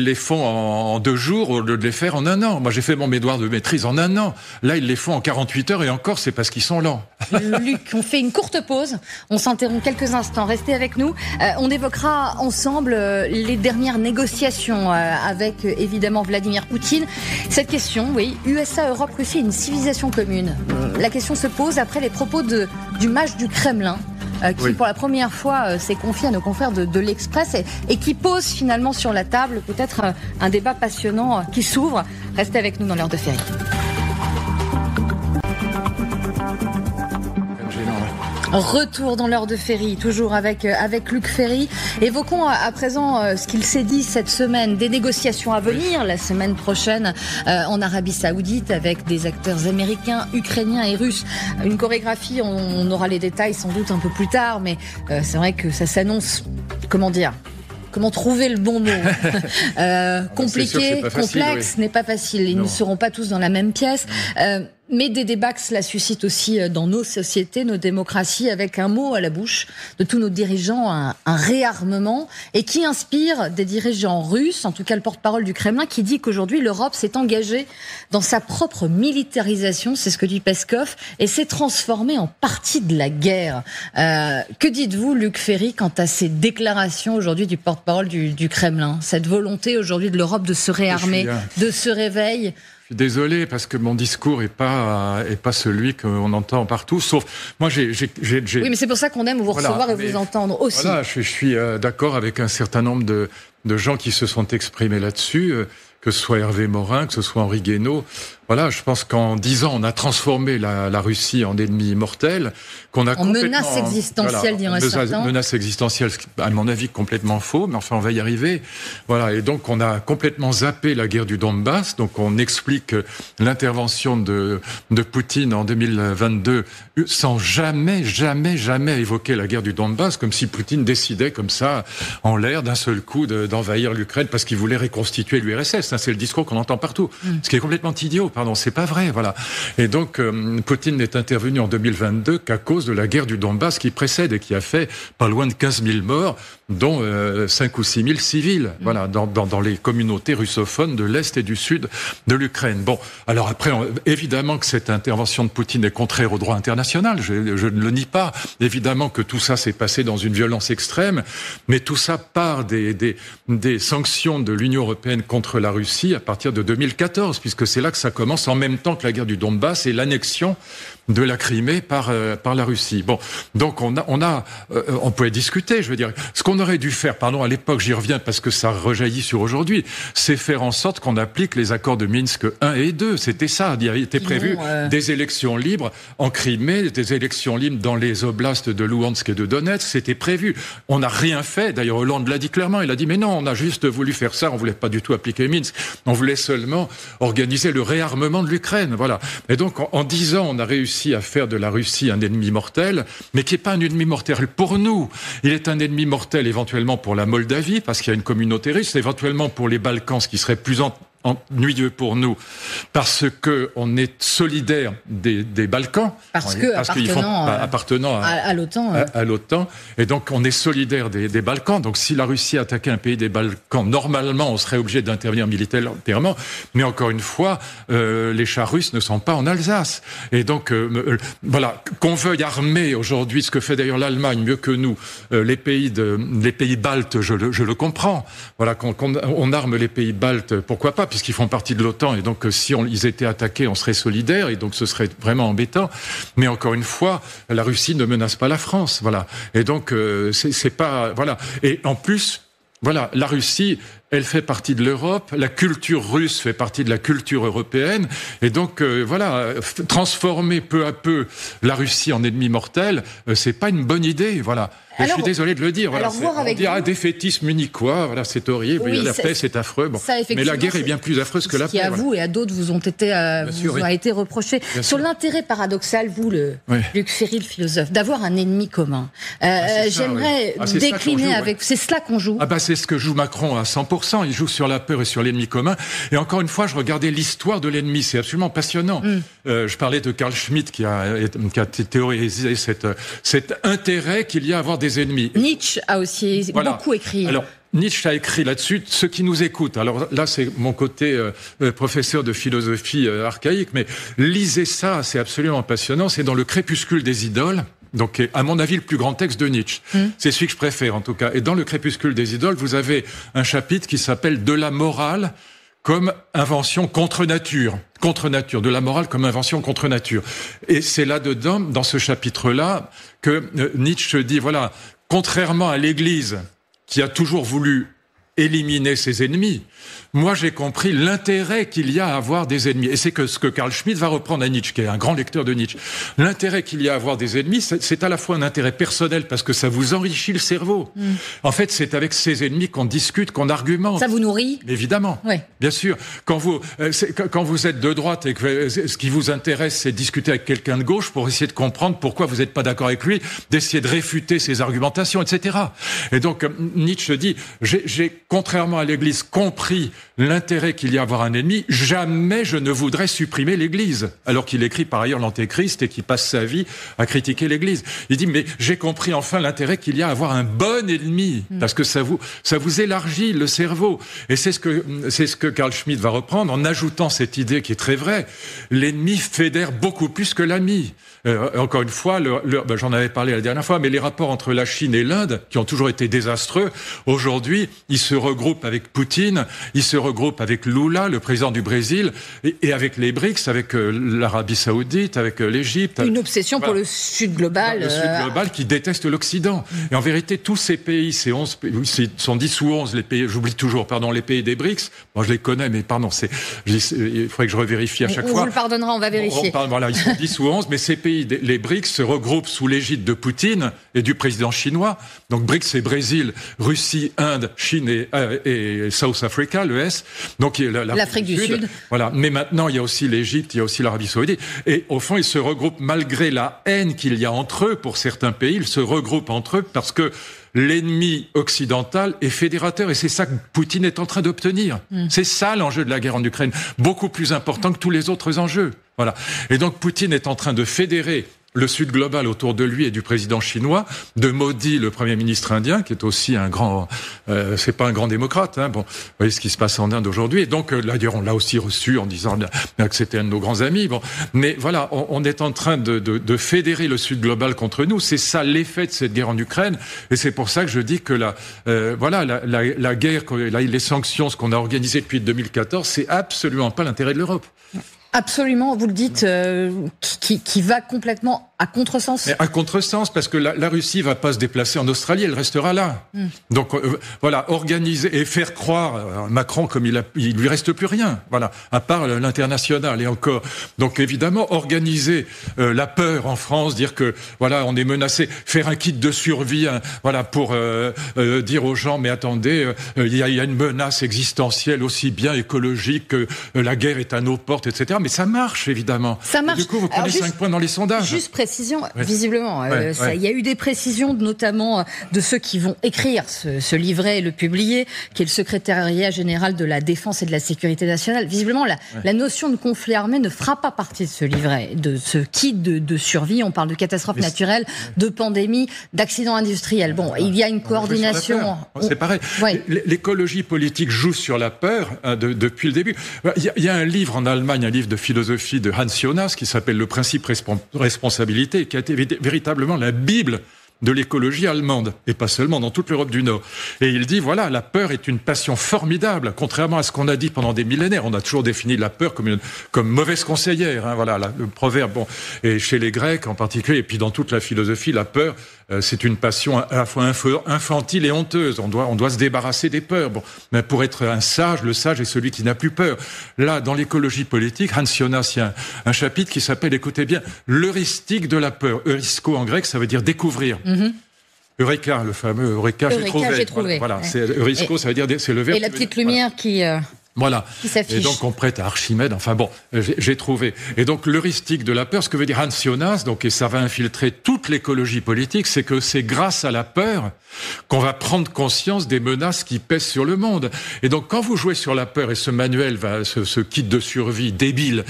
les font en 2 jours au lieu de les faire en 1 an. Moi, j'ai fait mon mémoire de maîtrise en 1 an. Là, ils les font en 48 heures, et encore, c'est parce qu'ils sont lents. Luc, on fait une courte pause, on s'interrompt quelques instants, restez avec nous. On évoquera ensemble les dernières négociations avec évidemment Vladimir Poutine. Cette question, USA, Europe, Russie, une civilisation commune. La question se pose après les propos du mage du Kremlin, qui pour la première fois s'est confié à nos confrères de l'Express et qui pose finalement sur la table peut-être un débat passionnant qui s'ouvre. Restez avec nous dans l'heure de Ferry. Retour dans l'heure de Ferry, toujours avec Luc Ferry. Évoquons à présent ce qu'il s'est dit cette semaine, des négociations à venir la semaine prochaine en Arabie Saoudite avec des acteurs américains, ukrainiens et russes. Une chorégraphie, on aura les détails sans doute un peu plus tard, mais c'est vrai que ça s'annonce, comment trouver le bon mot compliqué, complexe, n'est pas facile. Ils ne seront pas tous dans la même pièce. Mais des débats que cela suscite aussi dans nos sociétés, nos démocraties, avec un mot à la bouche de tous nos dirigeants, un réarmement, et qui inspire des dirigeants russes, en tout cas le porte-parole du Kremlin, qui dit qu'aujourd'hui l'Europe s'est engagée dans sa propre militarisation, c'est ce que dit Peskov, et s'est transformée en partie de la guerre. Que dites-vous, Luc Ferry, quant à ces déclarations aujourd'hui du porte-parole du Kremlin, cette volonté aujourd'hui de l'Europe de se réarmer, de se réveiller? suis désolé parce que mon discours est pas celui qu'on entend partout. Sauf moi, j'ai. Oui, mais c'est pour ça qu'on aime vous recevoir et vous entendre aussi. Voilà, je suis d'accord avec un certain nombre de gens qui se sont exprimés là-dessus. Que ce soit Hervé Morin, que ce soit Henri Guénaud. Voilà, je pense qu'en 10 ans, on a transformé la Russie en ennemi mortel, qu'on a complètement... menace existentielle, dirait certains. Menace existentielle, à mon avis, complètement faux, mais enfin, on va y arriver. Voilà, et donc, on a complètement zappé la guerre du Donbass, donc on explique l'intervention de Poutine en 2022 sans jamais évoquer la guerre du Donbass, comme si Poutine décidait comme ça, en l'air, d'un seul coup, d'envahir l'Ukraine parce qu'il voulait reconstituer l'URSS. Ça, c'est le discours qu'on entend partout. Ce qui est complètement idiot, pardon, c'est pas vrai, voilà. Et donc, Poutine n'est intervenu en 2022 qu'à cause de la guerre du Donbass qui précède et qui a fait pas loin de 15 000 morts, dont 5 ou 6 000 civils, voilà, dans les communautés russophones de l'Est et du Sud de l'Ukraine. Bon, alors après, évidemment que cette intervention de Poutine est contraire au droit international, je ne le nie pas. Évidemment que tout ça s'est passé dans une violence extrême, mais tout ça part des sanctions de l'Union européenne contre la Russie à partir de 2014, puisque c'est là que ça commence en même temps que la guerre du Donbass et l'annexion de la Crimée par la Russie. Bon, donc on pouvait discuter, je veux dire, ce qu'on aurait dû faire, à l'époque, j'y reviens parce que ça rejaillit sur aujourd'hui, c'est faire en sorte qu'on applique les accords de Minsk 1 et 2. C'était ça, il était prévu des élections libres en Crimée, des élections libres dans les oblasts de Louhansk et de Donetsk, c'était prévu. On n'a rien fait, d'ailleurs Hollande l'a dit clairement, il a dit mais non, on a juste voulu faire ça, on voulait pas du tout appliquer Minsk, on voulait seulement organiser le réarmement de l'Ukraine, voilà. Et donc en 10 ans, on a réussi à faire de la Russie un ennemi mortel, mais qui n'est pas un ennemi mortel pour nous. Il est un ennemi mortel éventuellement pour la Moldavie, parce qu'il y a une communauté russe, éventuellement pour les Balkans, ce qui serait plus ennuyeux pour nous, parce que on est solidaire des Balkans, appartenant à l'OTAN, à l'OTAN, et donc on est solidaire des Balkans. Donc si la Russie attaquait un pays des Balkans, normalement on serait obligé d'intervenir militairement, mais encore une fois, les chars russes ne sont pas en Alsace, et donc voilà, qu'on veuille armer aujourd'hui, ce que fait d'ailleurs l'Allemagne mieux que nous, les pays baltes, je le comprends. Voilà, qu'on arme les pays baltes, pourquoi pas, puisqu'ils font partie de l'OTAN, et donc si ils étaient attaqués, on serait solidaires, et donc ce serait vraiment embêtant. Mais encore une fois, la Russie ne menace pas la France, voilà. Et donc c'est pas, voilà. Et en plus, voilà, la Russie, elle fait partie de l'Europe, la culture russe fait partie de la culture européenne, et donc voilà, transformer peu à peu la Russie en ennemi mortel, c'est pas une bonne idée, voilà. Alors, je suis désolé de le dire. Voilà, on dit défaitisme uniquois, voilà, c'est horrible. Oui, la paix, c'est affreux. Bon. Ça, mais la guerre est bien plus affreuse que la paix. Ce qui à vous et à d'autres vous a été reproché. Sur l'intérêt paradoxal, vous, Luc Ferry, le philosophe, d'avoir un ennemi commun. J'aimerais décliner avec. C'est cela qu'on joue. C'est ce que joue Macron à 100%. Il joue sur la peur et sur l'ennemi commun. Et encore une fois, je regardais l'histoire de l'ennemi. C'est absolument passionnant. Je parlais de Carl Schmitt qui a théorisé cet intérêt qu'il y a à avoir des ennemis. Nietzsche a aussi beaucoup écrit. Alors, Nietzsche a écrit là-dessus, ceux qui nous écoutent. Alors là, c'est mon côté professeur de philosophie archaïque, mais lisez ça, c'est absolument passionnant. C'est dans Le Crépuscule des idoles. Donc, à mon avis, le plus grand texte de Nietzsche. C'est celui que je préfère, en tout cas. Et dans Le Crépuscule des idoles, vous avez un chapitre qui s'appelle « De la morale comme invention contre nature ». Contre nature, de la morale comme invention contre nature. Et c'est là-dedans, dans ce chapitre-là, que Nietzsche dit, voilà, contrairement à l'Église, qui a toujours voulu éliminer ses ennemis, moi j'ai compris l'intérêt qu'il y a à avoir des ennemis. Et c'est ce que Carl Schmitt va reprendre à Nietzsche, qui est un grand lecteur de Nietzsche. L'intérêt qu'il y a à avoir des ennemis, c'est à la fois un intérêt personnel, parce que ça vous enrichit le cerveau. En fait, c'est avec ces ennemis qu'on discute, qu'on argumente. Ça vous nourrit ? Évidemment, bien sûr. Quand vous êtes de droite et que ce qui vous intéresse, c'est de discuter avec quelqu'un de gauche pour essayer de comprendre pourquoi vous n'êtes pas d'accord avec lui, d'essayer de réfuter ses argumentations, etc. Et donc, Nietzsche dit, j'ai contrairement à l'Église, compris l'intérêt qu'il y a à avoir un ennemi, jamais je ne voudrais supprimer l'Église. Alors qu'il écrit par ailleurs l'Antéchrist et qu'il passe sa vie à critiquer l'Église. Il dit, mais j'ai compris enfin l'intérêt qu'il y a à avoir un bon ennemi, parce que ça vous élargit le cerveau. Et c'est ce que Carl Schmitt va reprendre en ajoutant cette idée qui est très vraie. L'ennemi fédère beaucoup plus que l'ami. Encore une fois, j'en avais parlé la dernière fois, mais les rapports entre la Chine et l'Inde, qui ont toujours été désastreux, aujourd'hui, ils se regroupe avec Poutine, il se regroupe avec Lula, le président du Brésil, et avec les BRICS, avec l'Arabie Saoudite, avec l'Égypte. Une obsession pour le Sud global. Le Sud global qui déteste l'Occident. Et en vérité, tous ces pays, ces 11 pays, sont 10 ou 11, les pays, j'oublie toujours, les pays des BRICS, moi je les connais, mais pardon, il faudrait que je revérifie à chaque fois. On vous le pardonnera, on va vérifier. Voilà, ils sont 10 ou 11, mais ces pays, les BRICS, se regroupent sous l'égide de Poutine et du président chinois. Donc BRICS, c'est Brésil, Russie, Inde, Chine et South Africa, l'ES. Donc l'Afrique du Sud. Voilà. Mais maintenant, il y a aussi l'Égypte, il y a aussi l'Arabie Saoudite. Et au fond, ils se regroupent malgré la haine qu'il y a entre eux pour certains pays. Ils se regroupent entre eux parce que l'ennemi occidental est fédérateur, et c'est ça que Poutine est en train d'obtenir. C'est ça l'enjeu de la guerre en Ukraine, beaucoup plus important que tous les autres enjeux. Voilà. Et donc Poutine est en train de fédérer le Sud global autour de lui et du président chinois, de Modi, le Premier ministre indien, qui est aussi un grand, c'est pas un grand démocrate, hein. Bon, vous voyez ce qui se passe en Inde aujourd'hui. Et donc, là, on l'a aussi reçu en disant que c'était un de nos grands amis. Bon, mais voilà, on est en train de fédérer le Sud global contre nous. C'est ça l'effet de cette guerre en Ukraine. Et c'est pour ça que je dis que la guerre, les sanctions, ce qu'on a organisé depuis 2014, c'est absolument pas l'intérêt de l'Europe. Absolument, vous le dites, qui va complètement à contresens. Mais à contresens, parce que la Russie va pas se déplacer en Australie, elle restera là. Donc voilà, organiser et faire croire Macron comme il lui reste plus rien, voilà, à part l'international et encore. Donc évidemment, organiser la peur en France, dire que voilà, on est menacé, faire un kit de survie, voilà, pour dire aux gens, mais attendez, il y a une menace existentielle aussi bien écologique que la guerre est à nos portes, etc. Mais ça marche, évidemment. Ça marche. Et du coup, vous prenez 5 points dans les sondages. Juste précision, visiblement. Il y a eu des précisions, notamment de ceux qui vont écrire ce livret et le publier, qui est le secrétariat général de la Défense et de la Sécurité nationale. Visiblement, la notion de conflit armé ne fera pas partie de ce livret, de ce kit de survie. On parle de catastrophes naturelles, de pandémies, d'accidents industriels. Bon, il y a une coordination. C'est pareil. Ouais. L'écologie politique joue sur la peur depuis le début. Il y a un livre en Allemagne, un livre de philosophie de Hans Jonas qui s'appelle Le principe responsabilité, qui a été véritablement la Bible de l'écologie allemande, et pas seulement, dans toute l'Europe du Nord. Et il dit, voilà, la peur est une passion formidable, contrairement à ce qu'on a dit pendant des millénaires. On a toujours défini la peur comme mauvaise conseillère, hein, voilà, le proverbe. Bon, et chez les Grecs en particulier, et puis dans toute la philosophie, la peur, c'est une passion à la fois infantile et honteuse. On doit se débarrasser des peurs. Bon, mais pour être un sage, le sage est celui qui n'a plus peur. Là, dans l'écologie politique, Hans Jonas, il y a un chapitre qui s'appelle, écoutez bien, l'heuristique de la peur. Eurisko en grec, ça veut dire découvrir. Eureka, le fameux Eureka, j'ai trouvé. Voilà, c'est Eurisko, ça veut dire c'est le verbe. Et la petite lumière qui Voilà. Qui s'affiche. Et donc on prête à Archimède. Enfin bon, j'ai trouvé. Et donc l'heuristique de la peur, ce que veut dire Hans Jonas, donc, et ça va infiltrer toute l'écologie politique, c'est que c'est grâce à la peur qu'on va prendre conscience des menaces qui pèsent sur le monde. Et donc quand vous jouez sur la peur, et ce manuel, ce kit de survie débile,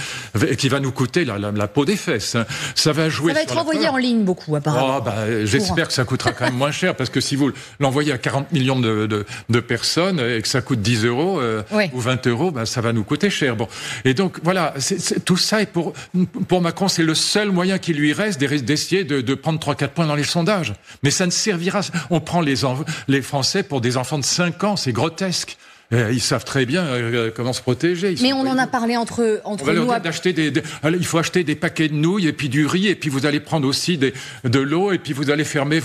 qui va nous coûter la peau des fesses, hein, ça va jouer. Ça va être envoyé en ligne beaucoup, apparemment. J'espère que ça coûtera quand même moins cher, parce que si vous l'envoyez à 40 millions de personnes et que ça coûte 10 euros ou 20 euros, ça va nous coûter cher. Bon. Et donc voilà, tout ça est pour Macron, c'est le seul moyen qui lui reste d'essayer de prendre 3-4 points dans les sondages. Mais ça ne servira. On prend les Français pour des enfants de 5 ans, c'est grotesque. Ils savent très bien comment se protéger. Mais on en a parlé entre on va leur dire d'acheter il faut acheter des paquets de nouilles et puis du riz, et puis vous allez prendre aussi de l'eau, et puis vous allez fermer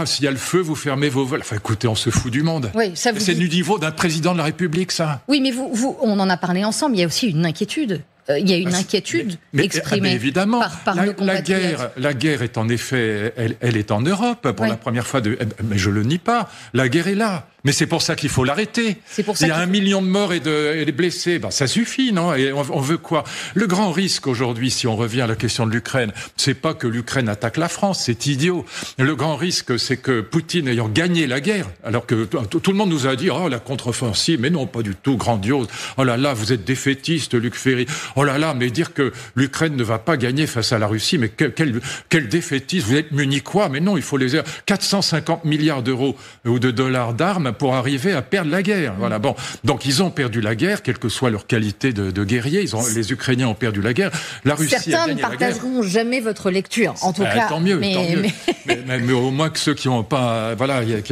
s'il y a le feu, vous fermez vos vols. Enfin écoutez, on se fout du monde. Oui, c'est du niveau d'un président de la République, ça. Oui, mais on en a parlé ensemble, il y a aussi une inquiétude. Il y a une inquiétude exprimée évidemment, par nos compatriotes. La guerre est en effet, elle est en Europe pour la première fois. Mais je le nie pas. La guerre est là. Mais c'est pour ça qu'il faut l'arrêter. Il y a 1 million de morts et de blessés. Ça suffit, non? Et on veut quoi? Le grand risque aujourd'hui, si on revient à la question de l'Ukraine, c'est pas que l'Ukraine attaque la France, c'est idiot. Le grand risque, c'est que Poutine ayant gagné la guerre, alors que tout le monde nous a dit, oh, la contre-offensive, mais non, pas du tout, grandiose. Oh là là, vous êtes défaitiste, Luc Ferry. Oh là là, mais dire que l'Ukraine ne va pas gagner face à la Russie, mais quel défaitiste, vous êtes munichois, mais non, il faut 450 milliards d'euros ou de dollars d'armes pour arriver à perdre la guerre. Voilà. Bon, donc ils ont perdu la guerre, quelle que soit leur qualité de guerrier. Les Ukrainiens ont perdu la guerre. La Russie a gagné la guerre. Certains ne partageront jamais votre lecture, en tout cas. Tant mieux, tant mieux. Mais au moins que ceux qui n'ont pas,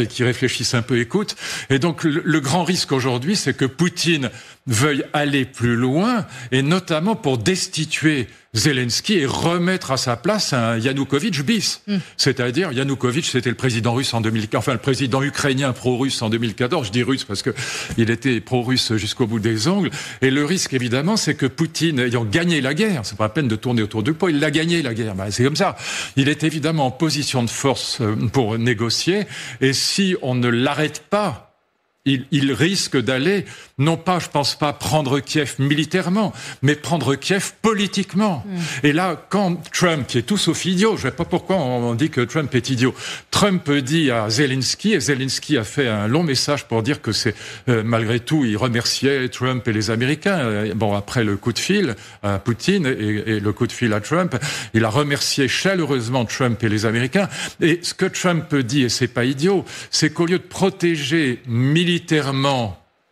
qui réfléchissent un peu écoutent. Et donc le grand risque aujourd'hui, c'est que Poutine veuille aller plus loin, et notamment pour destituer Zelensky et remettre à sa place un Yanukovych bis. C'est-à-dire, Yanukovych, c'était le président russe le président ukrainien pro-russe en 2014. Je dis russe parce que il était pro-russe jusqu'au bout des ongles. Et le risque, évidemment, c'est que Poutine, ayant gagné la guerre, c'est pas la peine de tourner autour du pot, il l'a gagné la guerre. C'est comme ça. Il est évidemment en position de force pour négocier. Et si on ne l'arrête pas, il risque d'aller, non pas, je pense pas, prendre Kiev militairement, mais prendre Kiev politiquement. Et là, quand Trump, qui est tout sauf idiot, je ne sais pas pourquoi on dit que Trump est idiot, Trump dit à Zelensky, et Zelensky a fait un long message pour dire que c'est, malgré tout, il remerciait Trump et les Américains. Bon, après le coup de fil à Poutine et le coup de fil à Trump, il a remercié chaleureusement Trump et les Américains. Et ce que Trump dit, et c'est pas idiot, c'est qu'au lieu de protéger militairement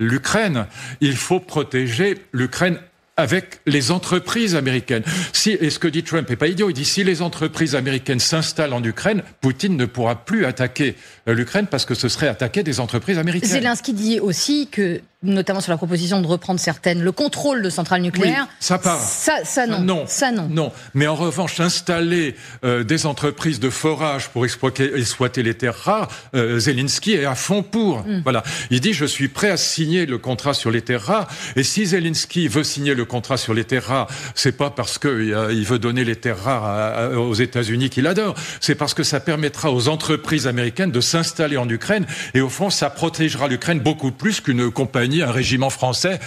l'Ukraine, il faut protéger l'Ukraine avec les entreprises américaines. Et ce que dit Trump n'est pas idiot, il dit si les entreprises américaines s'installent en Ukraine, Poutine ne pourra plus attaquer l'Ukraine parce que ce serait attaquer des entreprises américaines. Zelensky dit aussi que, notamment sur la proposition de reprendre le contrôle de centrales nucléaires. Oui, ça part. Ça non. Non. Mais en revanche, installer des entreprises de forage pour exploiter les terres rares, Zelensky est à fond pour. Voilà. Il dit, je suis prêt à signer le contrat sur les terres rares. Et si Zelensky veut signer le contrat sur les terres rares, c'est pas parce qu'il veut donner les terres rares aux États-Unis qu'il adore. C'est parce que ça permettra aux entreprises américaines de s'installer en Ukraine. Et au fond, ça protégera l'Ukraine beaucoup plus qu'une compagnie, un régiment français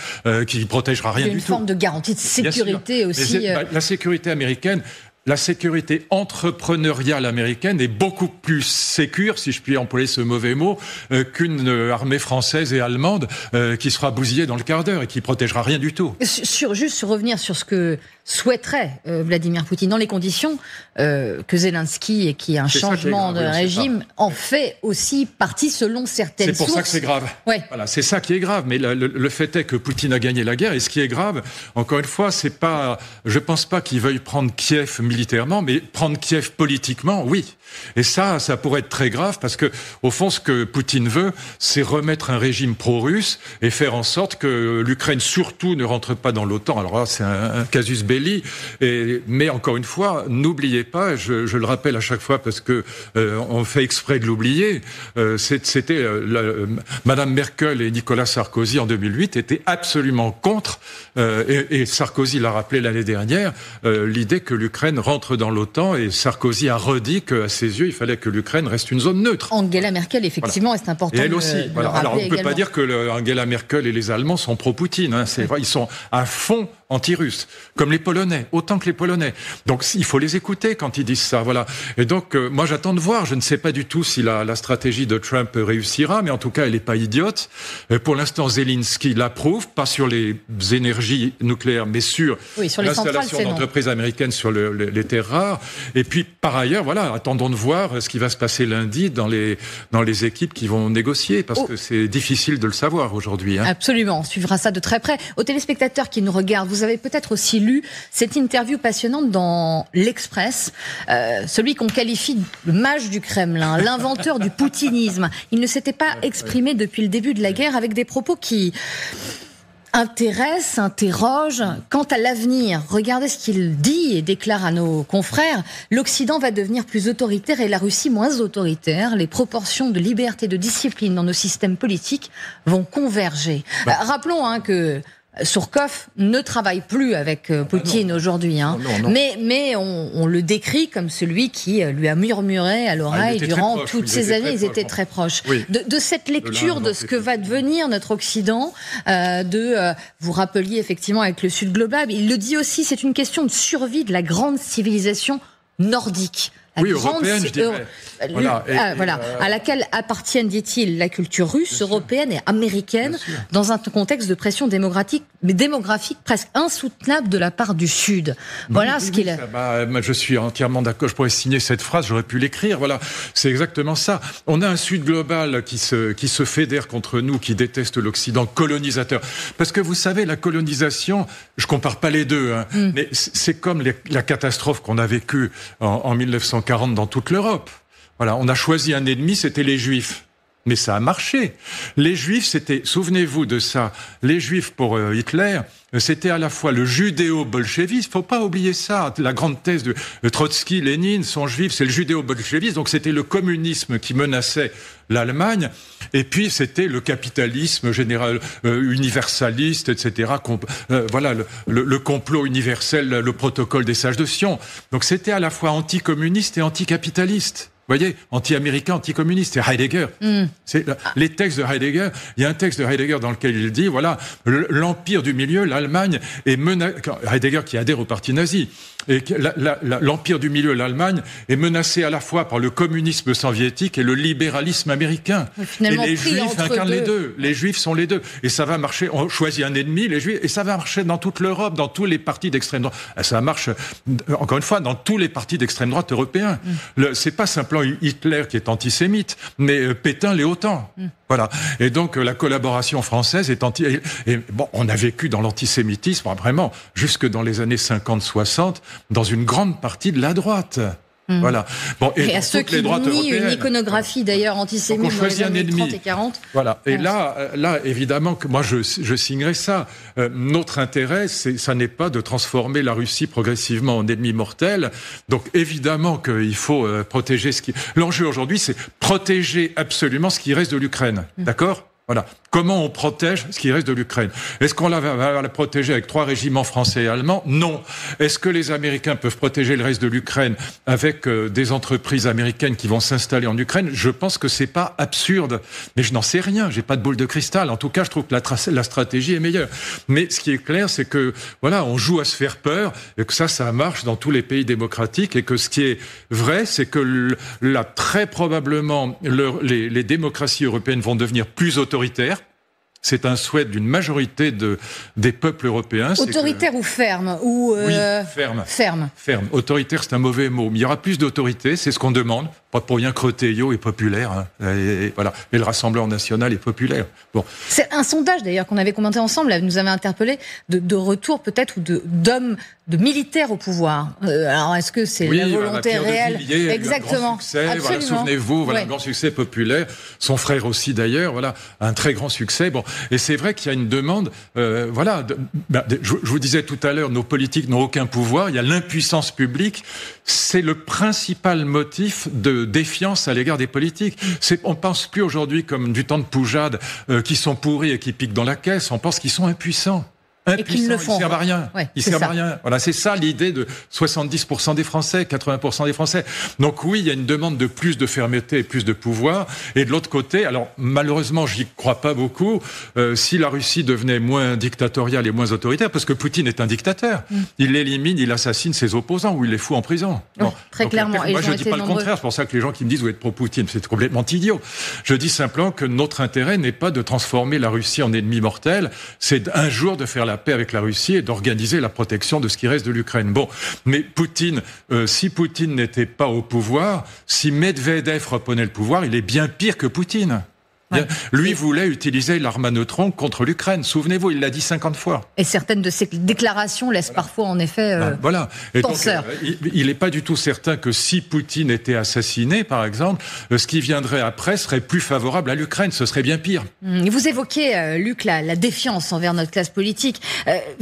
qui protégera rien du tout. Une forme de garantie de sécurité aussi. La sécurité américaine, la sécurité entrepreneuriale américaine est beaucoup plus sécure, si je puis employer ce mauvais mot, qu'une armée française et allemande qui sera bousillée dans le quart d'heure et qui protégera rien du tout. Juste revenir sur ce que souhaiterait Vladimir Poutine, dans les conditions que Zelensky, et qui est un changement de régime, en fait aussi partie selon certaines sources. C'est pour ça que c'est grave. Ouais. Voilà, c'est ça qui est grave. Mais le fait est que Poutine a gagné la guerre. Et ce qui est grave, encore une fois, c'est pas. Je pense pas qu'il veuille prendre Kiev militairement, mais prendre Kiev politiquement, oui. Et ça pourrait être très grave parce que, au fond, ce que Poutine veut, c'est remettre un régime pro-russe et faire en sorte que l'Ukraine, surtout, ne rentre pas dans l'OTAN. Alors là, c'est un casus belli. Mais encore une fois, n'oubliez pas, je le rappelle à chaque fois parce que on fait exprès de l'oublier. C'était Madame Merkel et Nicolas Sarkozy en 2008 étaient absolument contre. Et Sarkozy l'a rappelé l'année dernière, l'idée que l'Ukraine rentre dans l'OTAN. Et Sarkozy a redit qu'à ses yeux, il fallait que l'Ukraine reste une zone neutre. Angela Merkel, effectivement, voilà. C'est important. Et elle aussi. De le Alors on ne peut également. pas dire que Angela Merkel et les Allemands sont pro-Poutine. Hein. C'est vrai, ils sont à fond anti-russes, comme les Polonais, autant que les Polonais. Donc il faut les écouter quand ils disent ça. Voilà. Et donc moi j'attends de voir. Je ne sais pas du tout si la stratégie de Trump réussira, mais en tout cas elle n'est pas idiote. Pour l'instant, Zelensky l'approuve, pas sur les énergies nucléaires, mais sur l'installation d'entreprises américaines sur les terres rares. Et puis par ailleurs, voilà, attendons de voir ce qui va se passer lundi dans les équipes qui vont négocier, parce que c'est difficile de le savoir aujourd'hui. Hein. Absolument, on suivra ça de très près. Aux téléspectateurs qui nous regardent, vous avez peut-être aussi lu cette interview passionnante dans l'Express, celui qu'on qualifie de mage du Kremlin, l'inventeur du poutinisme. Il ne s'était pas exprimé depuis le début de la guerre avec des propos qui interroge quant à l'avenir. Regardez ce qu'il dit et déclare à nos confrères. L'Occident va devenir plus autoritaire et la Russie moins autoritaire. Les proportions de liberté et de discipline dans nos systèmes politiques vont converger. Rappelons que Surkov ne travaille plus avec Poutine aujourd'hui, hein. Non. Mais on le décrit comme celui qui lui a murmuré à l'oreille durant toutes ces années. Ils étaient très proches. Oui. De cette lecture de ce que va devenir notre Occident, vous rappeliez effectivement avec le Sud global, il le dit aussi, c'est une question de survie de la grande civilisation nordique. européenne, je dirais. À laquelle appartiennent, dit-il, la culture russe, européenne et américaine, dans un contexte de pression démographique presque insoutenable de la part du Sud. Voilà ce qu'il est. Je suis entièrement d'accord. Je pourrais signer cette phrase, j'aurais pu l'écrire. Voilà, c'est exactement ça. On a un Sud global qui se fédère contre nous, qui déteste l'Occident colonisateur. Parce que vous savez, la colonisation, je compare pas les deux, mais c'est comme la catastrophe qu'on a vécue en 1940 dans toute l'Europe. Voilà, on a choisi un ennemi, c'était les Juifs. Mais ça a marché. Les Juifs, souvenez-vous de ça, les Juifs pour Hitler, c'était à la fois le judéo-bolchevisme, faut pas oublier ça, la grande thèse de Trotsky, Lénine sont juifs, c'est le judéo-bolchevisme, donc c'était le communisme qui menaçait l'Allemagne, et puis c'était le capitalisme général, universaliste, etc. Le complot universel, le protocole des sages de Sion. Donc c'était à la fois anticommuniste et anticapitaliste. Vous voyez, anti-américain, anti-communiste, c'est Heidegger. Les textes de Heidegger, il y a un texte de Heidegger dans lequel il dit, voilà, l'empire du milieu, l'Allemagne, est menacé, Heidegger qui adhère au parti nazi, et l'empire du milieu, l'Allemagne, est menacé à la fois par le communisme soviétique et le libéralisme américain. Et les Juifs incarnent les deux. Les Juifs sont les deux. Et ça va marcher, on choisit un ennemi, les Juifs, et ça va marcher dans toute l'Europe, dans tous les partis d'extrême droite. Ça marche, encore une fois, dans tous les partis d'extrême droite européens. C'est pas simplement Hitler qui est antisémite, mais Pétain l'est autant. Voilà. Et donc la collaboration française est on a vécu dans l'antisémitisme vraiment jusque dans les années 50-60 dans une grande partie de la droite. Voilà. Bon, et à ceux qui nient une iconographie d'ailleurs antisémite dans les années 30 et 40. Voilà. Et là, évidemment, que moi je signerais ça. Notre intérêt, ça n'est pas de transformer la Russie progressivement en ennemi mortel. Donc évidemment qu'il faut protéger L'enjeu aujourd'hui, c'est protéger absolument ce qui reste de l'Ukraine. D'accord ? Voilà. Comment on protège ce qui reste de l'Ukraine ? Est-ce qu'on va la protéger avec 3 régiments français et allemands ? Non. Est-ce que les Américains peuvent protéger le reste de l'Ukraine avec des entreprises américaines qui vont s'installer en Ukraine ? Je pense que c'est pas absurde. Mais je n'en sais rien. J'ai pas de boule de cristal. En tout cas, je trouve que la stratégie est meilleure. Mais ce qui est clair, c'est que, voilà, on joue à se faire peur et que ça marche dans tous les pays démocratiques et que ce qui est vrai, c'est que très probablement, les démocraties européennes vont devenir plus autoritaires. C'est un souhait d'une majorité des peuples européens. Autoritaire ou ferme Oui, ferme. Autoritaire, c'est un mauvais mot. Mais il y aura plus d'autorité, c'est ce qu'on demande. Pas pour rien que Retailleau est populaire. Et voilà. Et le Rassemblement national est populaire. Bon. C'est un sondage d'ailleurs qu'on avait commenté ensemble, là, nous avait interpellé de retour peut-être ou d'hommes, de militaires au pouvoir. Alors est-ce que c'est la volonté réelle ? Exactement. Voilà, souvenez-vous, un grand succès populaire. Son frère aussi d'ailleurs, voilà, un très grand succès. Bon, et c'est vrai qu'il y a une demande. Je vous disais tout à l'heure, nos politiques n'ont aucun pouvoir. Il y a l'impuissance publique. C'est le principal motif de défiance à l'égard des politiques. On pense plus aujourd'hui comme du temps de Poujade qui sont pourris et qui piquent dans la caisse. On pense qu'ils sont impuissants. Ils ne servent à rien. Ils servent à rien. Voilà, c'est ça l'idée de 70% des Français, 80% des Français. Donc oui, il y a une demande de plus de fermeté et plus de pouvoir. Et de l'autre côté, alors malheureusement, j'y crois pas beaucoup, si la Russie devenait moins dictatoriale et moins autoritaire, parce que Poutine est un dictateur. Il élimine, il assassine ses opposants ou il les fout en prison. Bon. Très clairement. Moi, je dis pas le contraire. C'est pour ça que les gens qui me disent vous êtes pro-Poutine, c'est complètement idiot. Je dis simplement que notre intérêt n'est pas de transformer la Russie en ennemi mortel. C'est un jour de faire la paix avec la Russie et d'organiser la protection de ce qui reste de l'Ukraine. Bon, mais Poutine, si Poutine n'était pas au pouvoir, si Medvedev reprenait le pouvoir, il est bien pire que Poutine. Ouais. Lui voulait utiliser l'arme à neutrons contre l'Ukraine. Souvenez-vous, il l'a dit 50 fois. Et certaines de ses déclarations laissent parfois, en effet, penseur. Donc, il n'est pas du tout certain que si Poutine était assassiné, par exemple, ce qui viendrait après serait plus favorable à l'Ukraine. Ce serait bien pire. Vous évoquez, Luc, la défiance envers notre classe politique.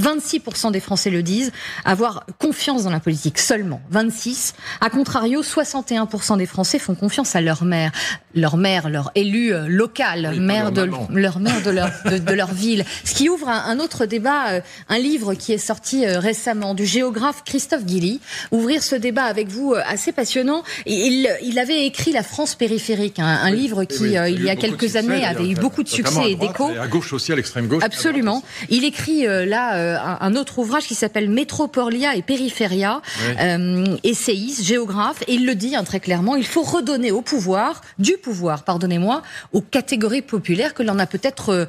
26% des Français le disent, avoir confiance dans la politique seulement. 26%. A contrario, 61% des Français font confiance à leur maire, leur élu local locales, Oui, maire de leur leur ville. Ce qui ouvre un autre débat, un livre qui est sorti récemment du géographe Christophe Guilly. Ouvrir ce débat avec vous, assez passionnant. Il avait écrit La France périphérique, un livre qui, il y a quelques années, avait eu beaucoup de succès et d'écho. À gauche aussi, à l'extrême gauche. Absolument. Il écrit un autre ouvrage qui s'appelle Métropolia et Périphéria, essayiste, géographe, et il le dit très clairement, il faut redonner du pouvoir, aux catégories populaires que l'on a peut-être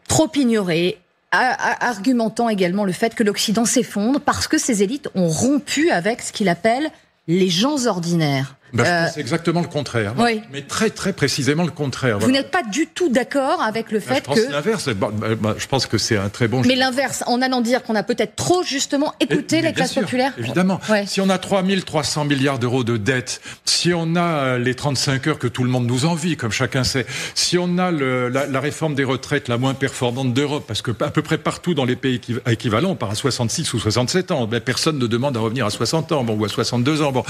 trop ignorées, argumentant également le fait que l'Occident s'effondre parce que ces élites ont rompu avec ce qu'il appelle les gens ordinaires. Je pense c'est exactement le contraire. Oui. Mais très, très précisément le contraire. Vous n'êtes pas du tout d'accord avec le fait que... Je pense l'inverse. Je pense que c'est un très bon... Mais l'inverse, en allant dire qu'on a peut-être trop, justement, écouté les classes populaires. Évidemment. Ouais. Si on a 3300 milliards d'euros de dettes, si on a les 35 heures que tout le monde nous envie, comme chacun sait, si on a la réforme des retraites la moins performante d'Europe, parce que à peu près partout dans les pays équivalents, on part à 66 ou 67 ans. personne ne demande à revenir à 60 ans ou à 62 ans.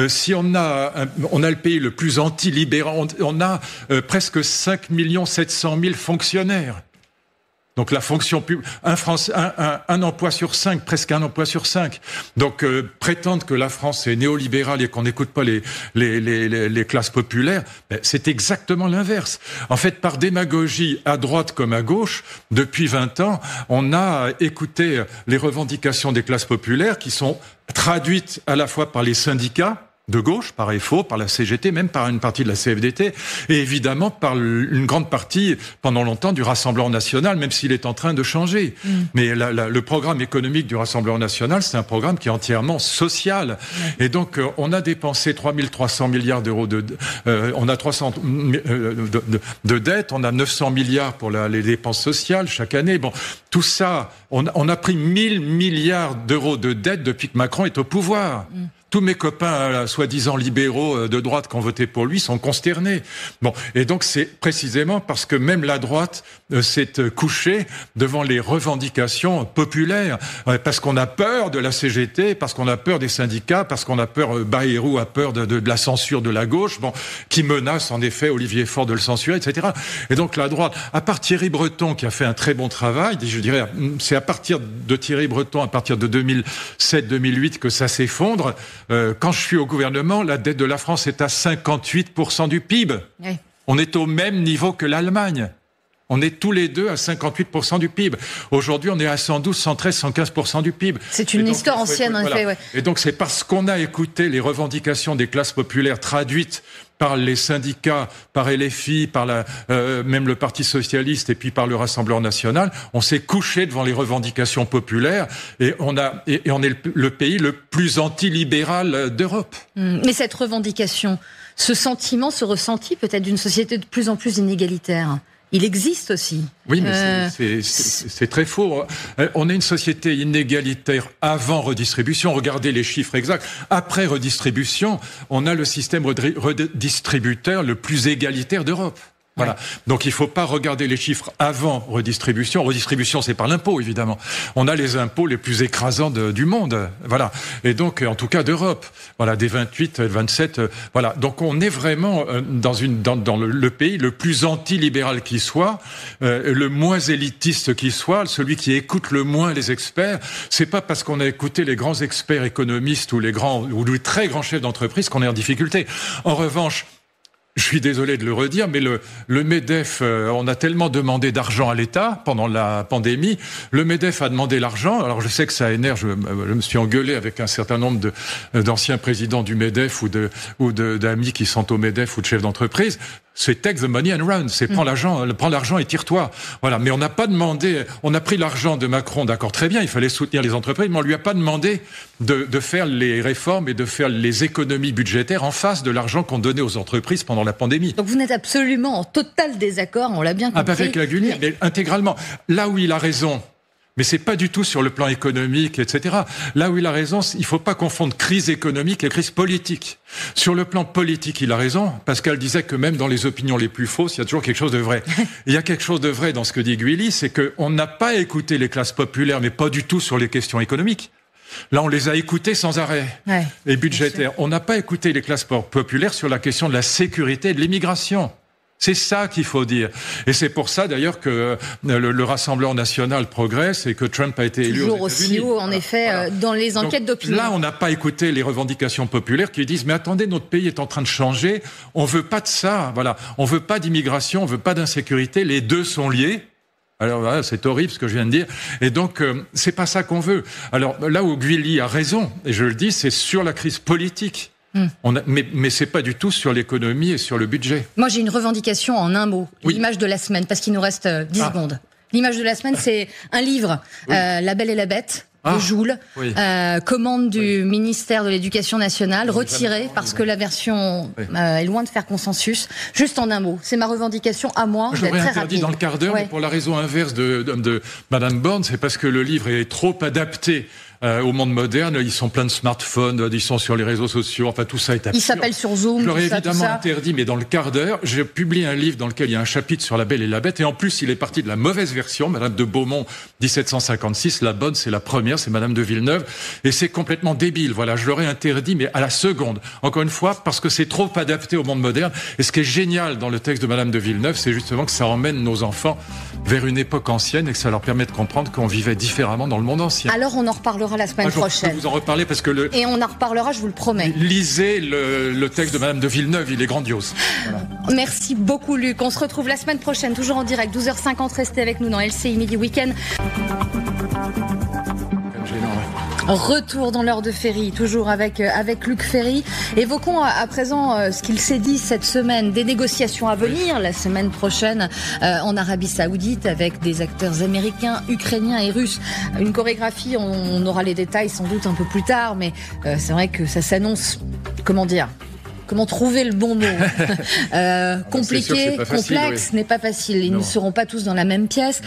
Si on a le pays le plus anti-libéral. On a presque 5 700 000 fonctionnaires. Donc la fonction publique, un emploi sur 5, presque un emploi sur 5. Donc prétendre que la France est néolibérale et qu'on n'écoute pas les classes populaires, c'est exactement l'inverse. En fait, par démagogie à droite comme à gauche, depuis 20 ans, on a écouté les revendications des classes populaires qui sont traduites à la fois par les syndicats de gauche, par FO, par la CGT, même par une partie de la CFDT, et évidemment par une grande partie, pendant longtemps, du Rassemblement national, même s'il est en train de changer. Mais le programme économique du Rassemblement national, c'est un programme qui est entièrement social. Et donc, on a dépensé 3300 milliards d'euros on a 300 de dettes, on a 900 milliards pour les dépenses sociales chaque année. Tout ça, on a pris 1000 milliards d'euros de dettes depuis que Macron est au pouvoir. Tous mes copains, soi-disant libéraux de droite qui ont voté pour lui, sont consternés. Et donc c'est précisément parce que même la droite s'est couchée devant les revendications populaires, parce qu'on a peur de la CGT, parce qu'on a peur des syndicats, parce qu'on a peur, Bayrou a peur de la censure de la gauche, qui menace en effet Olivier Faure de le censurer, etc. Et donc la droite, à part Thierry Breton qui a fait un très bon travail, je dirais, c'est à partir de Thierry Breton, à partir de 2007-2008 que ça s'effondre. Quand je suis au gouvernement, la dette de la France est à 58% du PIB. Oui. On est au même niveau que l'Allemagne. On est tous les deux à 58% du PIB. Aujourd'hui, on est à 112, 113, 115% du PIB. C'est une histoire ancienne, en effet. Ouais. Et donc, c'est parce qu'on a écouté les revendications des classes populaires traduites par les syndicats, par LFI, par même le Parti socialiste et puis par le Rassemblement national, on s'est couché devant les revendications populaires et on est le pays le plus antilibéral d'Europe. Mais cette revendication, ce sentiment, ce ressenti peut-être d'une société de plus en plus inégalitaire, il existe aussi. Oui, mais c'est très faux. On est une société inégalitaire avant redistribution. Regardez les chiffres exacts. Après redistribution, on a le système redistributeur le plus égalitaire d'Europe. Voilà. Donc il faut pas regarder les chiffres avant redistribution. Redistribution, c'est par l'impôt, évidemment. On a les impôts les plus écrasants du monde. Voilà. Et donc, en tout cas, d'Europe. Voilà, des 28, 27. Voilà. Donc on est vraiment dans le pays le plus anti-libéral qui soit, le moins élitiste qui soit, celui qui écoute le moins les experts. C'est pas parce qu'on a écouté les grands experts économistes ou les très grands chefs d'entreprise qu'on est en difficulté. En revanche, je suis désolé de le redire, mais le MEDEF, on a tellement demandé d'argent à l'État pendant la pandémie. Le MEDEF a demandé l'argent. Alors je sais que ça énerve. Je me suis engueulé avec un certain nombre d'anciens présidents du MEDEF ou d'amis qui sont au MEDEF ou de chefs d'entreprise. C'est take the money and run. C'est prends l'argent et tire-toi. Voilà. Mais on n'a pas demandé, on a pris l'argent de Macron, d'accord, très bien, il fallait soutenir les entreprises, mais on lui a pas demandé de faire les réformes et de faire les économies budgétaires en face de l'argent qu'on donnait aux entreprises pendant la pandémie. Donc vous n'êtes absolument en total désaccord, on l'a bien compris. Pas avec la Guinée, mais intégralement. Là où il a raison, mais c'est pas du tout sur le plan économique, etc. Là où il a raison, il faut pas confondre crise économique et crise politique. Sur le plan politique, il a raison. Pascal disait que même dans les opinions les plus fausses, il y a toujours quelque chose de vrai. Il y a quelque chose de vrai dans ce que dit Guilly, c'est qu'on n'a pas écouté les classes populaires, mais pas du tout sur les questions économiques. Là, on les a écoutés sans arrêt. Et budgétaires. On n'a pas écouté les classes populaires sur la question de la sécurité et de l'immigration. C'est ça qu'il faut dire. Et c'est pour ça d'ailleurs que le Rassemblement national progresse et que Trump a été élu aux Toujours États-Unis. aussi haut, en effet, dans les enquêtes d'opinion. Là, on n'a pas écouté les revendications populaires qui disent « Mais attendez, notre pays est en train de changer, on veut pas de ça, voilà. On veut pas d'immigration, on veut pas d'insécurité, les deux sont liés. » Alors voilà, c'est horrible ce que je viens de dire. Et donc, c'est pas ça qu'on veut. Alors là où Guilly a raison, et je le dis, c'est sur la crise politique. Mais c'est pas du tout sur l'économie et sur le budget. Moi, j'ai une revendication en un mot. Oui. L'image de la semaine, parce qu'il nous reste 10 secondes. L'image de la semaine, c'est un livre, La Belle et la Bête, de Joule, commande du ministère de l'Éducation nationale, retirée parce que la version est loin de faire consensus. Juste en un mot, c'est ma revendication à moi. Je l'aurais très interdit rapide. dans le quart d'heure, mais pour la raison inverse de Madame Borne, c'est parce que le livre est trop adapté au monde moderne. Ils sont pleins de smartphones, ils sont sur les réseaux sociaux, enfin tout ça est absurde. Ils s'appellent sur Zoom, Je l'aurais tout ça, évidemment tout ça. interdit, mais dans le quart d'heure, j'ai publié un livre dans lequel il y a un chapitre sur La Belle et la Bête, et en plus il est parti de la mauvaise version, Madame de Beaumont, 1756, la bonne c'est la première, c'est Madame de Villeneuve, et c'est complètement débile, voilà, je l'aurais interdit, mais à la seconde. Encore une fois, parce que c'est trop adapté au monde moderne, et ce qui est génial dans le texte de Madame de Villeneuve, c'est justement que ça emmène nos enfants vers une époque ancienne, et que ça leur permet de comprendre qu'on vivait différemment dans le monde ancien. Alors on en reparlera la semaine prochaine. Je vais vous en reparler parce que Et on en reparlera, je vous le promets. Lisez le texte de Madame de Villeneuve, il est grandiose. Voilà. Merci beaucoup Luc. On se retrouve la semaine prochaine, toujours en direct, 12h50. Restez avec nous dans LCI Midi Week-end. Retour dans l'heure de Ferry, toujours avec Luc Ferry. Évoquons à présent ce qu'il s'est dit cette semaine, des négociations à venir la semaine prochaine en Arabie Saoudite avec des acteurs américains, ukrainiens et russes. Une chorégraphie, on aura les détails sans doute un peu plus tard, mais c'est vrai que ça s'annonce, comment trouver le bon mot compliqué, complexe, n'est pas facile. Ils ne seront pas tous dans la même pièce.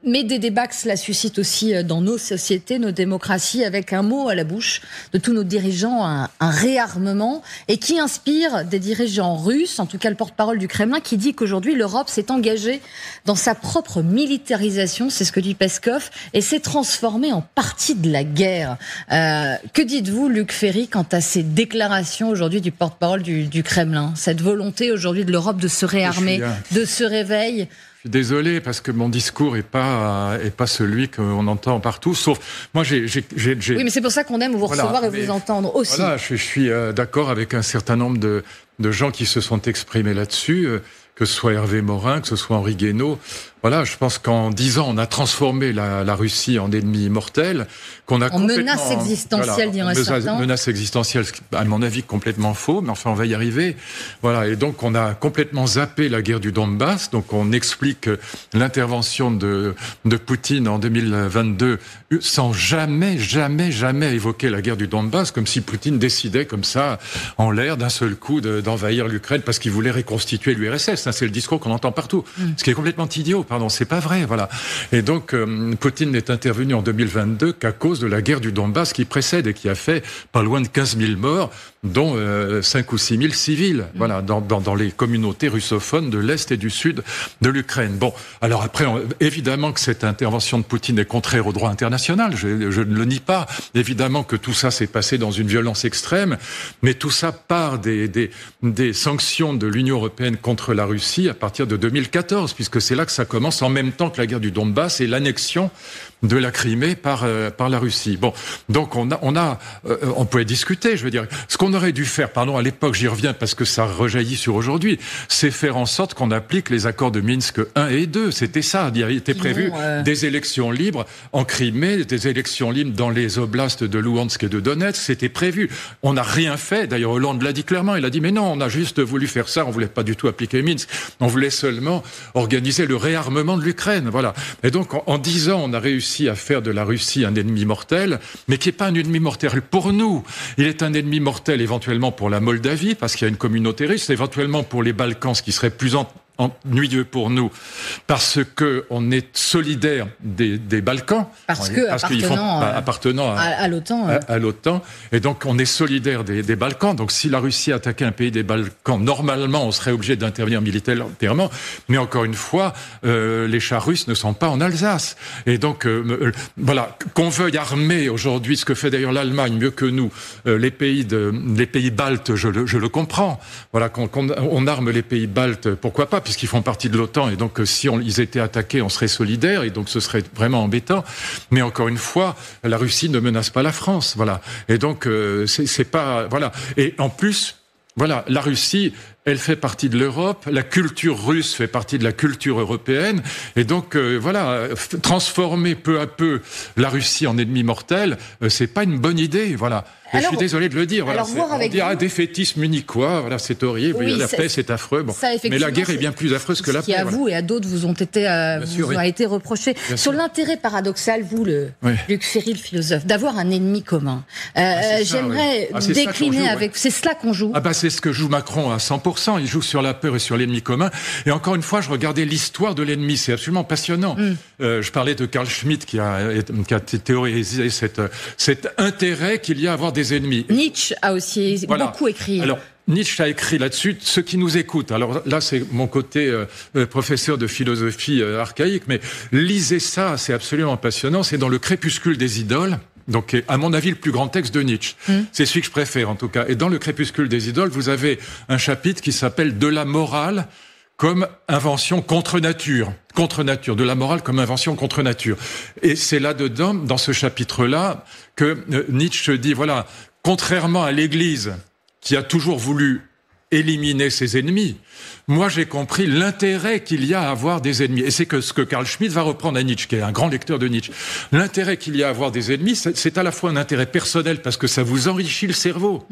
Mais des débats que cela suscite aussi dans nos sociétés, nos démocraties, avec un mot à la bouche de tous nos dirigeants, un réarmement, et qui inspire des dirigeants russes, en tout cas le porte-parole du Kremlin, qui dit qu'aujourd'hui l'Europe s'est engagée dans sa propre militarisation, c'est ce que dit Peskov, et s'est transformée en partie de la guerre. Que dites-vous, Luc Ferry, quant à ces déclarations aujourd'hui du porte-parole du Kremlin, cette volonté aujourd'hui de l'Europe de se réarmer, de se réveiller? Je suis désolé parce que mon discours est pas celui qu'on entend partout. Sauf moi, Oui, mais c'est pour ça qu'on aime vous recevoir et vous entendre aussi. Voilà, je suis d'accord avec un certain nombre de gens qui se sont exprimés là-dessus, que ce soit Hervé Morin, que ce soit Henri Guénaud. Voilà, je pense qu'en 10 ans, on a transformé la Russie en ennemi mortel, qu'on a en menace existentielle, dirait certains. Menace existentielle, à mon avis, complètement faux, mais enfin, on va y arriver. Voilà, et donc, on a complètement zappé la guerre du Donbass. Donc, on explique l'intervention de Poutine en 2022 sans jamais évoquer la guerre du Donbass, comme si Poutine décidait comme ça, en l'air, d'un seul coup, d'envahir l'Ukraine parce qu'il voulait reconstituer l'URSS. Ça, c'est le discours qu'on entend partout. Ce qui est complètement idiot. Pardon, c'est pas vrai, voilà. Et donc, Poutine n'est intervenu en 2022 qu'à cause de la guerre du Donbass qui précède et qui a fait pas loin de 15 000 morts, dont 5 ou 6 000 civils, voilà, dans les communautés russophones de l'Est et du Sud de l'Ukraine. Bon, alors après, évidemment que cette intervention de Poutine est contraire au droit international, je ne le nie pas. Évidemment que tout ça s'est passé dans une violence extrême, mais tout ça part des sanctions de l'Union européenne contre la Russie à partir de 2014, puisque c'est là que ça commence en même temps que la guerre du Donbass et l'annexion de la Crimée par la Russie. Bon, donc on pouvait discuter, je veux dire. Ce qu'on aurait dû faire, à l'époque, j'y reviens parce que ça rejaillit sur aujourd'hui, c'est faire en sorte qu'on applique les accords de Minsk 1 et 2. C'était ça. Il était prévu des élections libres en Crimée, des élections libres dans les oblasts de Louhansk et de Donetsk. C'était prévu. On n'a rien fait. D'ailleurs, Hollande l'a dit clairement. Il a dit, mais non, on a juste voulu faire ça. On voulait pas du tout appliquer Minsk. On voulait seulement organiser le réarmement de l'Ukraine. Voilà. Et donc, en 10 ans, on a réussi à faire de la Russie un ennemi mortel, mais qui n'est pas un ennemi mortel pour nous. Il est un ennemi mortel éventuellement pour la Moldavie, parce qu'il y a une communauté russe, éventuellement pour les Balkans, ce qui serait plus ennuyeux pour nous parce que on est solidaire des Balkans, parce qu'ils font appartenant à l'OTAN, et donc on est solidaire des Balkans. Donc si la Russie attaquait un pays des Balkans, normalement on serait obligé d'intervenir militairement, mais encore une fois, les chars russes ne sont pas en Alsace, et donc voilà, qu'on veuille armer aujourd'hui, ce que fait d'ailleurs l'Allemagne mieux que nous, les pays baltes, je le comprends. Voilà, qu'on arme les pays baltes, pourquoi pas, puisqu'ils font partie de l'OTAN, et donc si ils étaient attaqués, on serait solidaires, et donc ce serait vraiment embêtant. Mais encore une fois, la Russie ne menace pas la France, voilà. Et donc c'est pas, voilà. Et en plus, voilà, la Russie, elle fait partie de l'Europe, la culture russe fait partie de la culture européenne, et donc voilà, transformer peu à peu la Russie en ennemi mortel, c'est pas une bonne idée, voilà. Alors, je suis désolé de le dire. Voilà, on dirait défaitisme munichois, voilà, c'est horrible. Oui, la paix, c'est affreux. Bon. Mais la guerre est bien plus affreuse que la paix. Ce qui à vous et à d'autres vous ont été reproché. Sur l'intérêt paradoxal, vous, Luc Ferry, le philosophe, d'avoir un ennemi commun. J'aimerais décliner avec. C'est cela qu'on joue. C'est ce que joue Macron à 100%. Il joue sur la peur et sur l'ennemi commun. Et encore une fois, je regardais l'histoire de l'ennemi. C'est absolument passionnant. Je parlais de Carl Schmitt qui a théorisé cet intérêt qu'il y a à avoir des ennemis. Nietzsche a aussi beaucoup écrit. Alors, Nietzsche a écrit là-dessus, ceux qui nous écoutent. Alors là, c'est mon côté professeur de philosophie archaïque, mais lisez ça, c'est absolument passionnant. C'est dans Le Crépuscule des idoles. Donc, à mon avis, le plus grand texte de Nietzsche. C'est celui que je préfère, en tout cas. Et dans Le Crépuscule des idoles, vous avez un chapitre qui s'appelle « De la morale comme invention contre nature ». Contre nature, de la morale comme invention contre nature. Et c'est là-dedans, dans ce chapitre-là, que Nietzsche dit, voilà, contrairement à l'Église, qui a toujours voulu éliminer ses ennemis, moi j'ai compris l'intérêt qu'il y a à avoir des ennemis. Et c'est ce que Carl Schmitt va reprendre à Nietzsche, qui est un grand lecteur de Nietzsche. L'intérêt qu'il y a à avoir des ennemis, c'est à la fois un intérêt personnel, parce que ça vous enrichit le cerveau.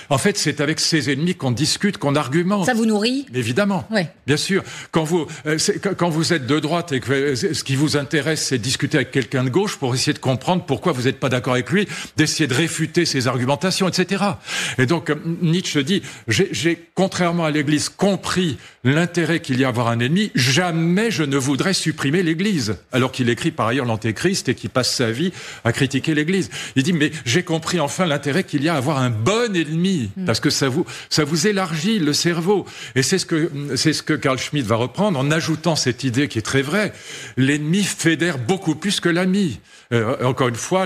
En fait, c'est avec ses ennemis qu'on discute, qu'on argumente. Ça vous nourrit ? Évidemment, bien sûr. Quand vous êtes de droite et que ce qui vous intéresse, c'est de discuter avec quelqu'un de gauche pour essayer de comprendre pourquoi vous n'êtes pas d'accord avec lui, d'essayer de réfuter ses argumentations, etc. Et donc, Nietzsche dit, j'ai contrairement à l'Église, compris l'intérêt qu'il y a à avoir un ennemi, jamais je ne voudrais supprimer l'Église. Alors qu'il écrit par ailleurs l'Antéchrist et qu'il passe sa vie à critiquer l'Église. Il dit, mais j'ai compris enfin l'intérêt qu'il y a à avoir un bon ennemi, parce que ça vous élargit le cerveau. Et c'est ce que Carl Schmitt va reprendre en ajoutant cette idée qui est très vraie. L'ennemi fédère beaucoup plus que l'ami. Encore une fois,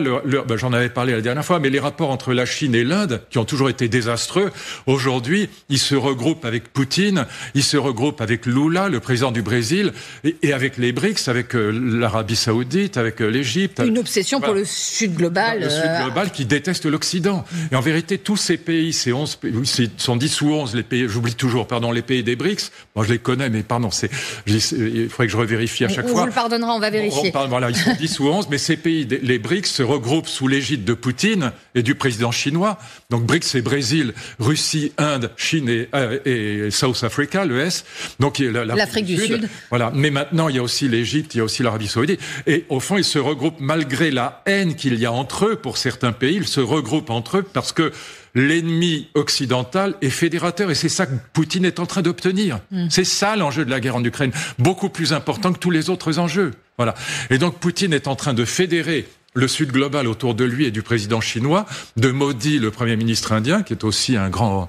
j'en avais parlé la dernière fois, mais les rapports entre la Chine et l'Inde, qui ont toujours été désastreux, aujourd'hui, ils se regroupent avec Poutine, ils se regroupent avec Lula, le président du Brésil, et avec les BRICS, avec l'Arabie Saoudite, avec l'Égypte. Une obsession pour le Sud global. Le Sud global qui déteste l'Occident. Et en vérité, tous ces pays, ces 11 pays, sont 10 ou 11 les pays, j'oublie toujours, les pays des BRICS. Moi, je les connais, mais il faudrait que je revérifie à chaque fois. On vous le pardonnera, on va vérifier. Ils sont 10 ou 11, mais ces pays, les BRICS, se regroupent sous l'égide de Poutine et du président chinois. Donc BRICS, c'est Brésil, Russie, Inde, Chine et South Africa, le S. Donc l'Afrique du Sud. Voilà. Mais maintenant, il y a aussi l'Égypte, il y a aussi l'Arabie Saoudite. Et au fond, ils se regroupent malgré la haine qu'il y a entre eux pour certains pays. Ils se regroupent entre eux parce que l'ennemi occidental est fédérateur, et c'est ça que Poutine est en train d'obtenir. C'est ça l'enjeu de la guerre en Ukraine, beaucoup plus important que tous les autres enjeux. Voilà. Et donc Poutine est en train de fédérer le Sud global autour de lui et du président chinois, de Modi, le Premier ministre indien, qui est aussi un grand...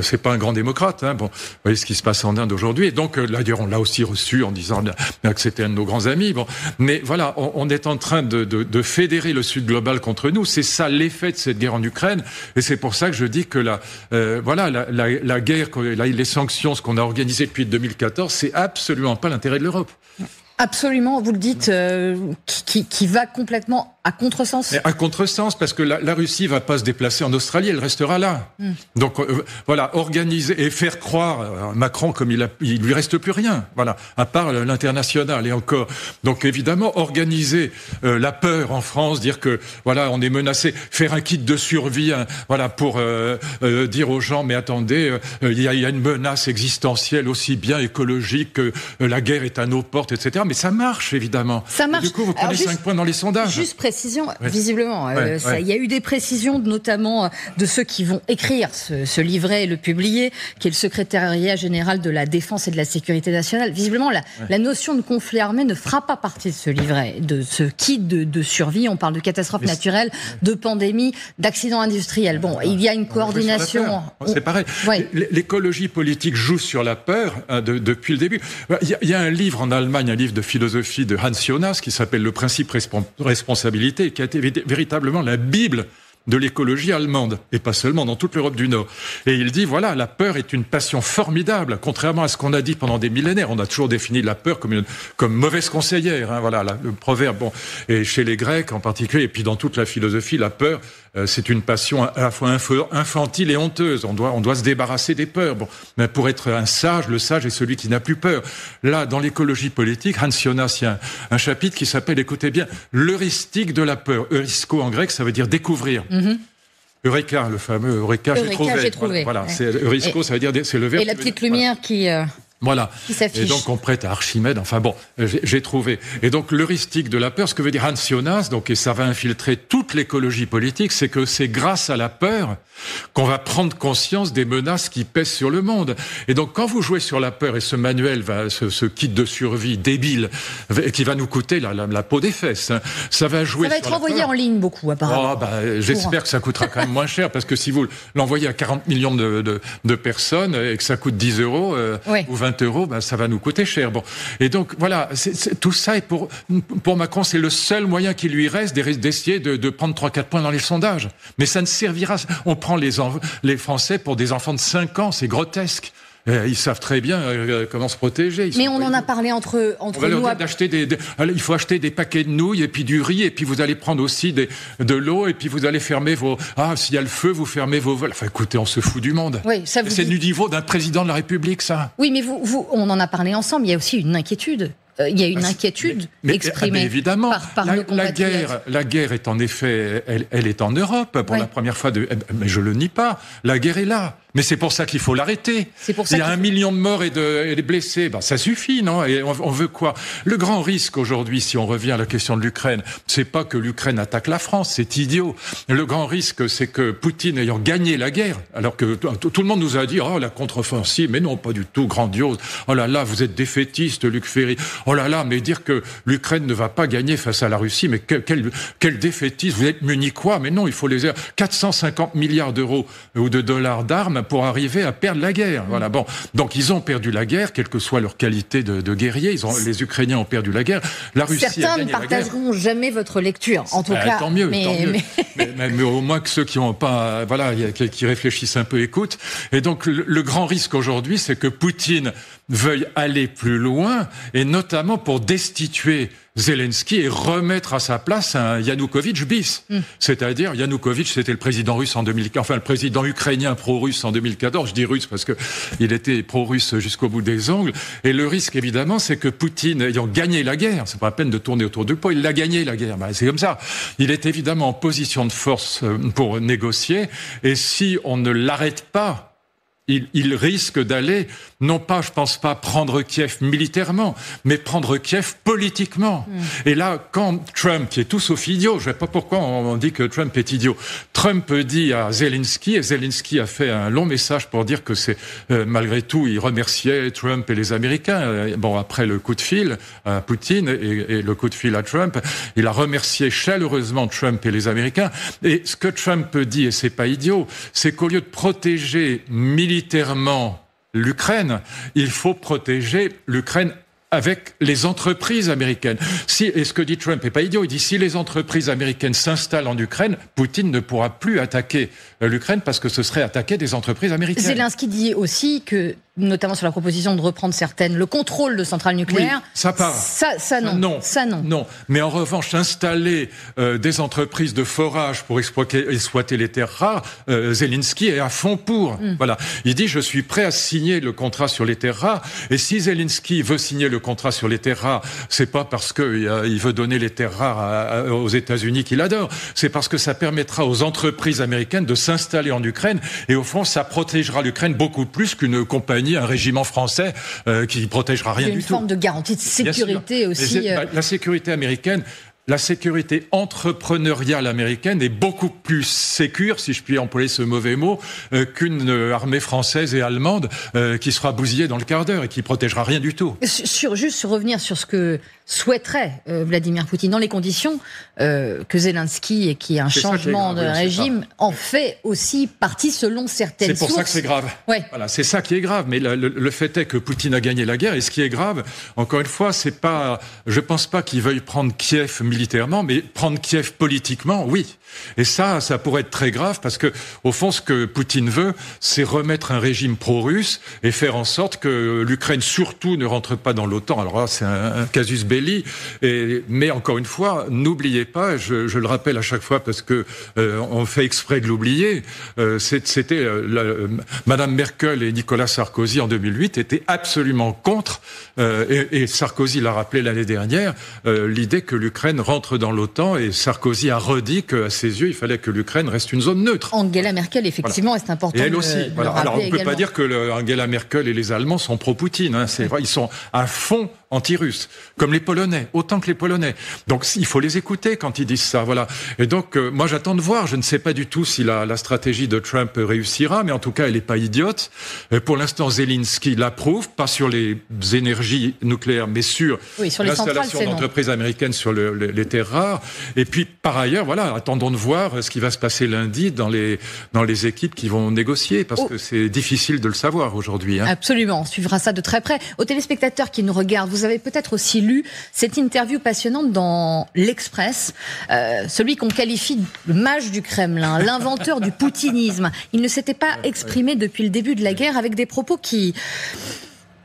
c'est pas un grand démocrate. Bon, vous voyez ce qui se passe en Inde aujourd'hui. Et donc, d'ailleurs, on l'a aussi reçu en disant que c'était un de nos grands amis. Bon, mais voilà, on est en train de fédérer le Sud global contre nous. C'est ça l'effet de cette guerre en Ukraine. Et c'est pour ça que je dis que la guerre, les sanctions, ce qu'on a organisé depuis 2014, c'est absolument pas l'intérêt de l'Europe. Absolument, vous le dites, qui va complètement à contresens. À contresens, parce que la Russie va pas se déplacer en Australie, elle restera là. Donc voilà, organiser et faire croire à Macron comme il lui reste plus rien, voilà, à part l'international et encore. Donc évidemment, organiser la peur en France, dire que voilà, on est menacé, faire un kit de survie, voilà, pour dire aux gens, mais attendez, il y a une menace existentielle aussi bien écologique que la guerre est à nos portes, etc. mais ça marche, évidemment. Ça marche. Et du coup, vous prenez 5 points dans les sondages. Juste précision, visiblement. Il y a eu des précisions, notamment de ceux qui vont écrire ce livret et le publier, qui est le secrétariat général de la Défense et de la Sécurité nationale. Visiblement, la notion de conflit armé ne fera pas partie de ce livret, de ce kit de survie. On parle de catastrophes naturelles, de pandémies, d'accidents industriels. Bon, il y a une coordination. C'est pareil. Ouais. L'écologie politique joue sur la peur depuis le début. Il y a un livre en Allemagne, un livre de philosophie de Hans Jonas qui s'appelle Le principe responsabilité, qui a été véritablement la Bible de l'écologie allemande, et pas seulement, dans toute l'Europe du Nord. Et il dit, voilà, la peur est une passion formidable, contrairement à ce qu'on a dit pendant des millénaires. On a toujours défini la peur comme mauvaise conseillère, hein, voilà, le proverbe. Bon, et chez les Grecs en particulier, et puis dans toute la philosophie, la peur, c'est une passion à la fois infantile et honteuse. On doit se débarrasser des peurs. Bon, mais pour être un sage, le sage est celui qui n'a plus peur. Là, dans l'écologie politique, Hans Jonas, il y a un chapitre qui s'appelle, écoutez bien, l'heuristique de la peur. Eurisko en grec, ça veut dire découvrir. Eureka, le fameux Eureka, j'ai trouvé. Voilà, c'est Eurisko, ça veut dire c'est le verbe. Et la petite lumière qui s'affiche. Et donc on prête à Archimède. Enfin bon, j'ai trouvé. Et donc l'heuristique de la peur, ce que veut dire Hans Jonas, donc et ça va infiltrer toute l'écologie politique, c'est que c'est grâce à la peur qu'on va prendre conscience des menaces qui pèsent sur le monde. Et donc quand vous jouez sur la peur, et ce manuel ce kit de survie débile qui va nous coûter la peau des fesses, hein, ça va jouer. Ça va être envoyé en ligne beaucoup apparemment. J'espère que ça coûtera quand même moins cher, parce que si vous l'envoyez à 40 millions de personnes et que ça coûte 10 euros ou 20 euros, ça va nous coûter cher. Bon, et donc voilà, tout ça est pour Macron, c'est le seul moyen qui lui reste d'essayer de prendre 3-4 points dans les sondages. Mais ça ne servira. On prend les Français pour des enfants de 5 ans, c'est grotesque. Ils savent très bien comment se protéger. Mais on en a parlé entre on va nous. Leur dire il faut acheter des paquets de nouilles et puis du riz, et puis vous allez prendre aussi de l'eau, et puis vous allez fermer s'il y a le feu, vous fermez vos vols. Enfin, écoutez, on se fout du monde. Oui, c'est du niveau d'un président de la République, ça. Oui, mais on en a parlé ensemble. Il y a aussi une inquiétude. Il y a une inquiétude exprimée évidemment, par nos compatriotes. La guerre est en effet, elle est en Europe pour la première fois. Mais je le nie pas. La guerre est là. Mais c'est pour ça qu'il faut l'arrêter. Il y a 1 million de morts et de blessés. Ça suffit, non? Et on veut quoi? Le grand risque aujourd'hui, si on revient à la question de l'Ukraine, c'est pas que l'Ukraine attaque la France, c'est idiot. Le grand risque, c'est que Poutine ayant gagné la guerre, alors que tout le monde nous a dit, la contre-offensive, mais non, pas du tout, grandiose. Oh là là, vous êtes défaitiste, Luc Ferry. Oh là là, mais dire que l'Ukraine ne va pas gagner face à la Russie, mais quel défaitiste. Vous êtes munichois, mais non, il faut les 450 milliards d'euros ou de dollars d'armes pour arriver à perdre la guerre. Voilà. Bon, donc ils ont perdu la guerre, quelle que soit leur qualité de guerrier. Les Ukrainiens ont perdu la guerre. La Russie Certains ne partageront jamais votre lecture, en tout cas. Tant mieux. Mais au moins que ceux qui n'ont pas, qui réfléchissent un peu écoutent. Et donc le grand risque aujourd'hui, c'est que Poutine veuille aller plus loin, et notamment pour destituer Zelensky et remettre à sa place un Yanukovych bis. C'est-à-dire, Yanukovych, c'était le président russe le président ukrainien pro-russe en 2014. Je dis russe parce que il était pro-russe jusqu'au bout des ongles. Et le risque, évidemment, c'est que Poutine, ayant gagné la guerre, c'est pas la peine de tourner autour du pot, il l'a gagné la guerre. C'est comme ça. Il est évidemment en position de force pour négocier. Et si on ne l'arrête pas, il risque d'aller, non pas, je pense pas, prendre Kiev militairement, mais prendre Kiev politiquement. Et là, quand Trump, qui est tout sauf idiot, je ne sais pas pourquoi on dit que Trump est idiot, Trump dit à Zelensky, et Zelensky a fait un long message pour dire que c'est, malgré tout, il remerciait Trump et les Américains. Après le coup de fil à Poutine et le coup de fil à Trump, il a remercié chaleureusement Trump et les Américains. Et ce que Trump dit, et c'est pas idiot, c'est qu'au lieu de protéger militairement l'Ukraine, il faut protéger l'Ukraine avec les entreprises américaines. Et ce que dit Trump n'est pas idiot, il dit si les entreprises américaines s'installent en Ukraine, Poutine ne pourra plus attaquer l'Ukraine parce que ce serait attaquer des entreprises américaines. Zelensky dit aussi que, notamment sur la proposition de reprendre le contrôle de centrales nucléaires. Oui, ça part. Ça non. Non. Mais en revanche, installer des entreprises de forage pour exploiter les terres rares, Zelensky est à fond pour. Voilà. Il dit, je suis prêt à signer le contrat sur les terres rares. Et si Zelensky veut signer le contrat sur les terres rares, c'est pas parce que il veut donner les terres rares aux États-Unis qu'il adore. C'est parce que ça permettra aux entreprises américaines de s'installer en Ukraine. Et au fond, ça protégera l'Ukraine beaucoup plus qu'une compagnie Roumanie un régiment français qui protégera rien du tout. Une forme de garantie de sécurité aussi. La sécurité américaine. La sécurité entrepreneuriale américaine est beaucoup plus sécure, si je puis employer ce mauvais mot, qu'une armée française et allemande qui sera bousillée dans le quart d'heure et qui protégera rien du tout. Juste revenir sur ce que souhaiterait Vladimir Poutine dans les conditions que Zelensky et qui est un changement de régime en fait aussi partie selon certaines sources. C'est pour ça que c'est grave. Ouais. Voilà, c'est ça qui est grave. Mais le fait est que Poutine a gagné la guerre et ce qui est grave, encore une fois, c'est pas. Je pense pas qu'il veuille prendre Kiev militairement, mais prendre Kiev politiquement, oui. Et ça pourrait être très grave parce que, au fond, ce que Poutine veut, c'est remettre un régime pro-russe et faire en sorte que l'Ukraine, surtout, ne rentre pas dans l'OTAN. Alors là, c'est un casus belli. Mais encore une fois, n'oubliez pas, je le rappelle à chaque fois parce que on fait exprès de l'oublier, c'était Madame Merkel et Nicolas Sarkozy en 2008 étaient absolument contre, et Sarkozy l'a rappelé l'année dernière, l'idée que l'Ukraine rentre dans l'OTAN, et Sarkozy a redit qu'à ses yeux, il fallait que l'Ukraine reste une zone neutre. Angela Merkel, effectivement, c'est important. Et elle aussi. De le Alors, on ne peut également. pas dire que Angela Merkel et les Allemands sont pro-Poutine. Hein, c'est vrai, ils sont à fond anti-russes, comme les Polonais, autant que les Polonais. Donc, il faut les écouter quand ils disent ça. Voilà. Et donc, moi, j'attends de voir. Je ne sais pas du tout si la stratégie de Trump réussira, mais en tout cas, elle n'est pas idiote. Pour l'instant, Zelensky l'approuve, pas sur les énergies nucléaires, mais sur l'installation d'entreprises américaines sur les terres rares. Et puis, par ailleurs, voilà, attendons de voir ce qui va se passer lundi dans les équipes qui vont négocier, parce que c'est difficile de le savoir aujourd'hui. Hein. Absolument, on suivra ça de très près. Aux téléspectateurs qui nous regardent, vous avez peut-être aussi lu cette interview passionnante dans l'Express, celui qu'on qualifie de mage du Kremlin, l'inventeur du poutinisme. Il ne s'était pas exprimé depuis le début de la guerre avec des propos qui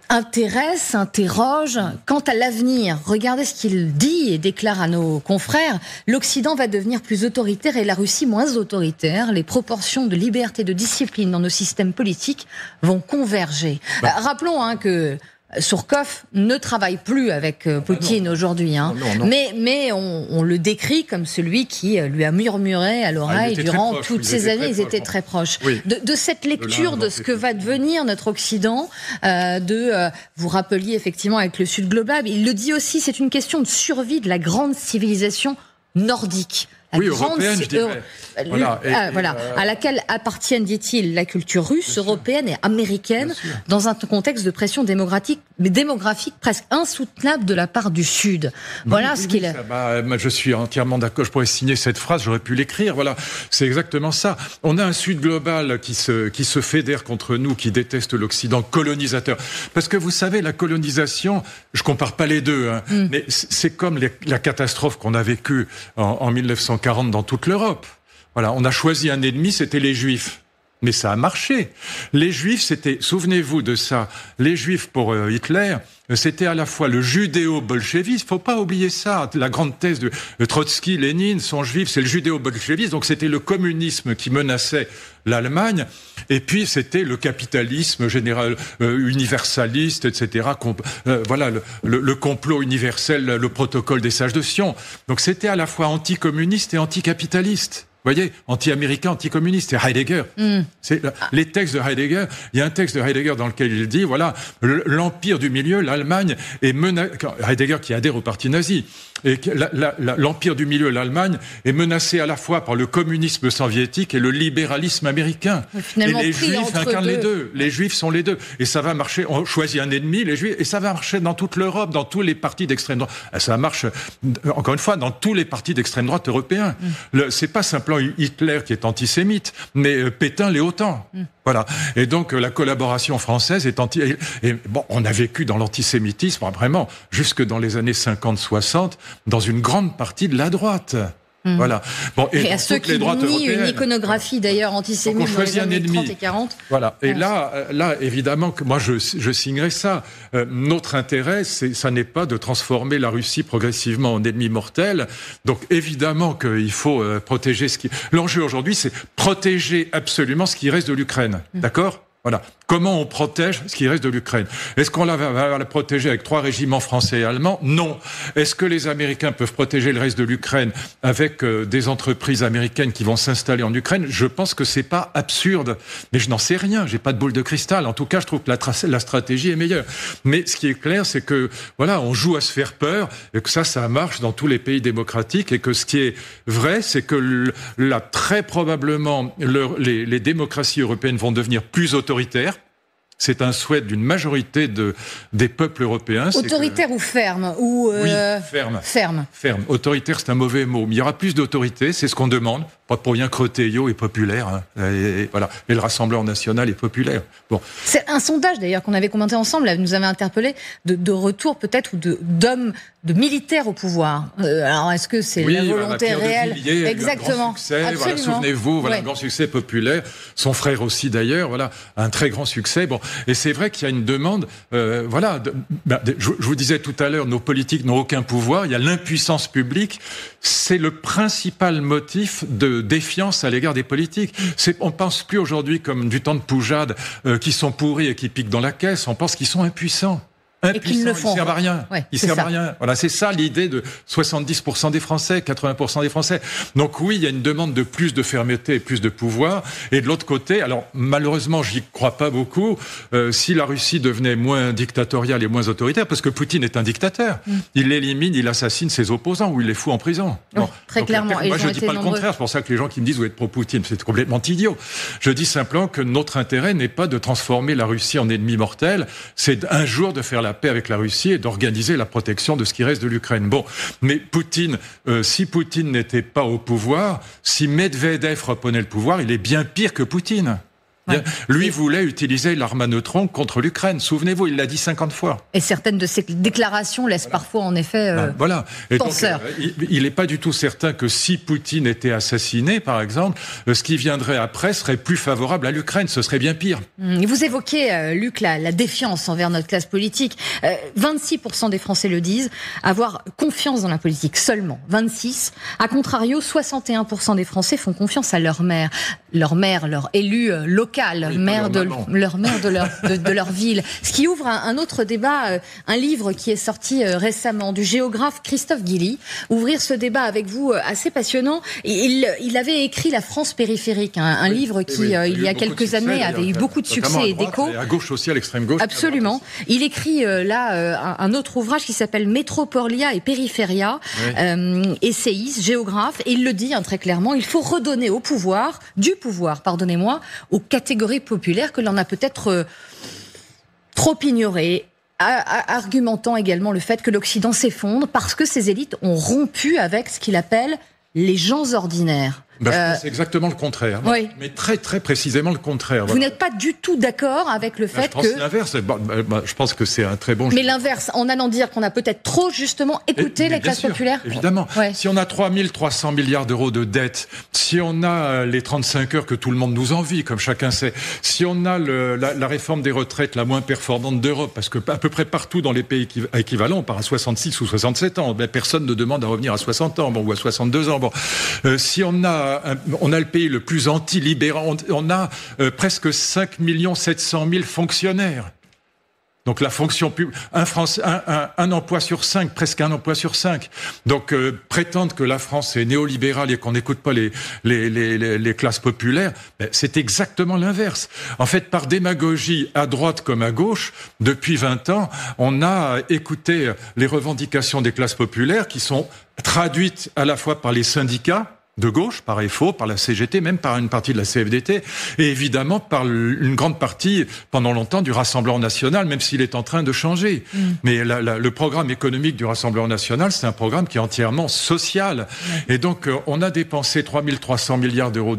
interroge quant à l'avenir. Regardez ce qu'il dit et déclare à nos confrères. L'Occident va devenir plus autoritaire et la Russie moins autoritaire. Les proportions de liberté et de discipline dans nos systèmes politiques vont converger. Rappelons que Surkov ne travaille plus avec Poutine aujourd'hui, hein. Non. Mais on le décrit comme celui qui lui a murmuré à l'oreille durant toutes ces années. Ils étaient très proches. Oui. De cette lecture de ce que va devenir notre Occident, vous rappeliez effectivement avec le Sud global, il le dit aussi, c'est une question de survie de la grande civilisation nordique. Européenne, je dirais. À laquelle appartiennent, dit-il, la culture russe, européenne et américaine, dans un contexte de pression démographique presque insoutenable de la part du Sud. Voilà ce qu'il est. Je suis entièrement d'accord. Je pourrais signer cette phrase, j'aurais pu l'écrire. Voilà, c'est exactement ça. On a un Sud global qui se fédère contre nous, qui déteste l'Occident colonisateur. Parce que vous savez, la colonisation, je compare pas les deux, hein, mais c'est comme la catastrophe qu'on a vécue en 1940 dans toute l'Europe. Voilà, on a choisi un ennemi, c'était les Juifs. Mais ça a marché. Les Juifs, souvenez-vous de ça, les Juifs pour Hitler, c'était à la fois le judéo-bolchevisme, faut pas oublier ça, la grande thèse de Trotsky, Lénine sont juifs, c'est le judéo-bolchevisme, donc c'était le communisme qui menaçait l'Allemagne, et puis c'était le capitalisme général, universaliste, etc. Voilà, le complot universel, le protocole des sages de Sion. Donc c'était à la fois anticommuniste et anticapitaliste. Vous voyez, anti-américain, anti-communiste, c'est Heidegger. C'est les textes de Heidegger. Il y a un texte de Heidegger dans lequel il dit, voilà, l'empire du milieu, l'Allemagne est menacée. Heidegger qui adhère au parti nazi. Et l'empire du milieu, l'Allemagne, est menacée à la fois par le communisme soviétique et le libéralisme américain. Et les Juifs incarnent les deux. Les Juifs sont les deux. Et ça va marcher. On choisit un ennemi, les Juifs, et ça va marcher dans toute l'Europe, dans tous les partis d'extrême droite. Ça marche, encore une fois, dans tous les partis d'extrême droite européens. C'est pas simplement Hitler qui est antisémite, mais Pétain l'est autant. Voilà. Et donc, la collaboration française est on a vécu dans l'antisémitisme, vraiment, jusque dans les années 50-60, dans une grande partie de la droite. Voilà. Bon, et à ceux qui nient une iconographie d'ailleurs antisémite dans les années 30 et 40. Voilà. Et là, évidemment, que moi je signerai ça. Notre intérêt, ça n'est pas de transformer la Russie progressivement en ennemi mortel. Donc évidemment qu'il faut protéger l'enjeu aujourd'hui, c'est protéger absolument ce qui reste de l'Ukraine. D'accord ? Voilà. Comment on protège ce qui reste de l'Ukraine? Est-ce qu'on va la protéger avec 3 régiments français et allemands? Non. Est-ce que les Américains peuvent protéger le reste de l'Ukraine avec des entreprises américaines qui vont s'installer en Ukraine? Je pense que c'est pas absurde, mais je n'en sais rien. J'ai pas de boule de cristal. En tout cas, je trouve que la stratégie est meilleure. Mais ce qui est clair, c'est que voilà, on joue à se faire peur et que ça marche dans tous les pays démocratiques, et que ce qui est vrai, c'est que très probablement les démocraties européennes vont devenir plus autoritaires. C'est un souhait d'une majorité des peuples européens. Autoritaire ou ferme ou Oui, ferme. Ferme. Autoritaire, c'est un mauvais mot. Mais il y aura plus d'autorité, c'est ce qu'on demande. Pas pour rien que Retailleau est populaire. Hein. Et voilà. Et le Rassemblement national est populaire. Bon. C'est un sondage d'ailleurs qu'on avait commenté ensemble, nous avait interpellé de retour peut-être ou d'hommes, de militaires au pouvoir. Alors est-ce que c'est la volonté réelle? Exactement. Un grand succès, voilà, souvenez-vous, un grand succès populaire. Son frère aussi d'ailleurs, voilà, un très grand succès. Bon, et c'est vrai qu'il y a une demande. Je vous disais tout à l'heure, nos politiques n'ont aucun pouvoir. Il y a l'impuissance publique. C'est le principal motif de défiance à l'égard des politiques. On pense plus aujourd'hui comme du temps de Poujade qui sont pourris et qui piquent dans la caisse. On pense qu'ils sont impuissants. Et qu'ils ne font. Ils servent à rien. Ouais, ils servent à rien. Voilà, c'est ça l'idée de 70% des Français, 80% des Français. Donc oui, il y a une demande de plus de fermeté et plus de pouvoir. Et de l'autre côté, alors malheureusement, j'y crois pas beaucoup, si la Russie devenait moins dictatoriale et moins autoritaire, parce que Poutine est un dictateur. Il élimine, il assassine ses opposants ou il les fout en prison. Oui, très clairement. Moi, je dis pas le contraire. C'est pour ça que les gens qui me disent vous êtes pro-Poutine, c'est complètement idiot. Je dis simplement que notre intérêt n'est pas de transformer la Russie en ennemi mortel. C'est un jour de faire la paix avec la Russie et d'organiser la protection de ce qui reste de l'Ukraine. Bon, mais Poutine, si Poutine n'était pas au pouvoir, si Medvedev reprenait le pouvoir, il est bien pire que Poutine. Ouais. Lui voulait utiliser l'arme à neutrons contre l'Ukraine. Souvenez-vous, il l'a dit 50 fois. Et certaines de ses déclarations laissent parfois, en effet, penseur. Il n'est pas du tout certain que si Poutine était assassiné, par exemple, ce qui viendrait après serait plus favorable à l'Ukraine. Ce serait bien pire. Vous évoquez, Luc, la défiance envers notre classe politique. 26% des Français le disent, avoir confiance dans la politique seulement. 26%. A contrario, 61% des Français font confiance à leur maire, leur élu local. Maire de leur ville. Ce qui ouvre un autre débat, un livre qui est sorti récemment du géographe Christophe Guilly. Ouvrir ce débat avec vous assez passionnant. Il avait écrit La France périphérique, un livre qui, il y a quelques années, avait eu beaucoup de succès et d'écho. À gauche aussi, à l'extrême gauche. Absolument. Il écrit un autre ouvrage qui s'appelle Métropolia et Périphéria, essayiste, géographe, et il le dit très clairement, il faut redonner au pouvoir, aux catégories populaires que l'on a peut-être trop ignorées, argumentant également le fait que l'Occident s'effondre parce que ces élites ont rompu avec ce qu'il appelle les gens ordinaires. Je pense exactement le contraire. Oui. Mais très très précisément le contraire. Vous n'êtes pas du tout d'accord avec le fait que... Je pense l'inverse. Je pense que c'est un très bon... Mais l'inverse, en allant dire qu'on a peut-être trop justement écouté les classes populaires. Évidemment. Ouais. Si on a 3300 milliards d'euros de dettes, si on a les 35 heures que tout le monde nous envie, comme chacun sait, si on a la réforme des retraites la moins performante d'Europe, parce que à peu près partout dans les pays équivalents, on part à 66 ou 67 ans, personne ne demande à revenir à 60 ans ou à 62 ans. Si on a le pays le plus anti-libéral, on a presque 5 700 000 fonctionnaires. Donc la fonction publique, un emploi sur 5, presque un emploi sur 5. Donc prétendre que la France est néolibérale et qu'on n'écoute pas les classes populaires, c'est exactement l'inverse. En fait, par démagogie à droite comme à gauche, depuis 20 ans, on a écouté les revendications des classes populaires qui sont traduites à la fois par les syndicats de gauche, par FO, par la CGT, même par une partie de la CFDT, et évidemment par une grande partie, pendant longtemps, du Rassemblement national, même s'il est en train de changer. Mais le programme économique du Rassemblement national, c'est un programme qui est entièrement social. Et donc, on a dépensé 3300 milliards d'euros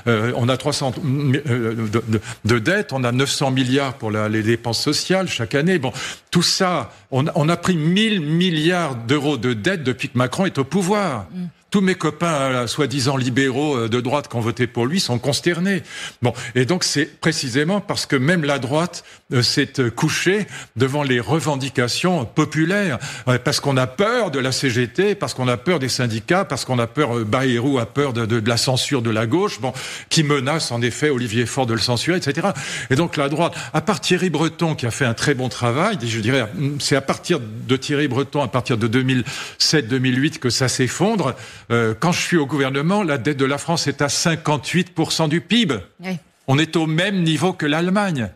on a 300 de dettes, on a 900 milliards pour les dépenses sociales chaque année. Bon, tout ça, on a pris 1000 milliards d'euros de dettes depuis que Macron est au pouvoir. Tous mes copains, soi-disant libéraux de droite qui ont voté pour lui, sont consternés. Bon, et donc c'est précisément parce que même la droite s'est couchée devant les revendications populaires, parce qu'on a peur de la CGT, parce qu'on a peur des syndicats, parce qu'on a peur, Bayrou a peur de la censure de la gauche, bon, qui menace en effet Olivier Faure de le censurer, etc. Et donc la droite, à part Thierry Breton qui a fait un très bon travail, je dirais, c'est à partir de Thierry Breton, à partir de 2007-2008 que ça s'effondre. Quand je suis au gouvernement, la dette de la France est à 58% du PIB. Oui. On est au même niveau que l'Allemagne.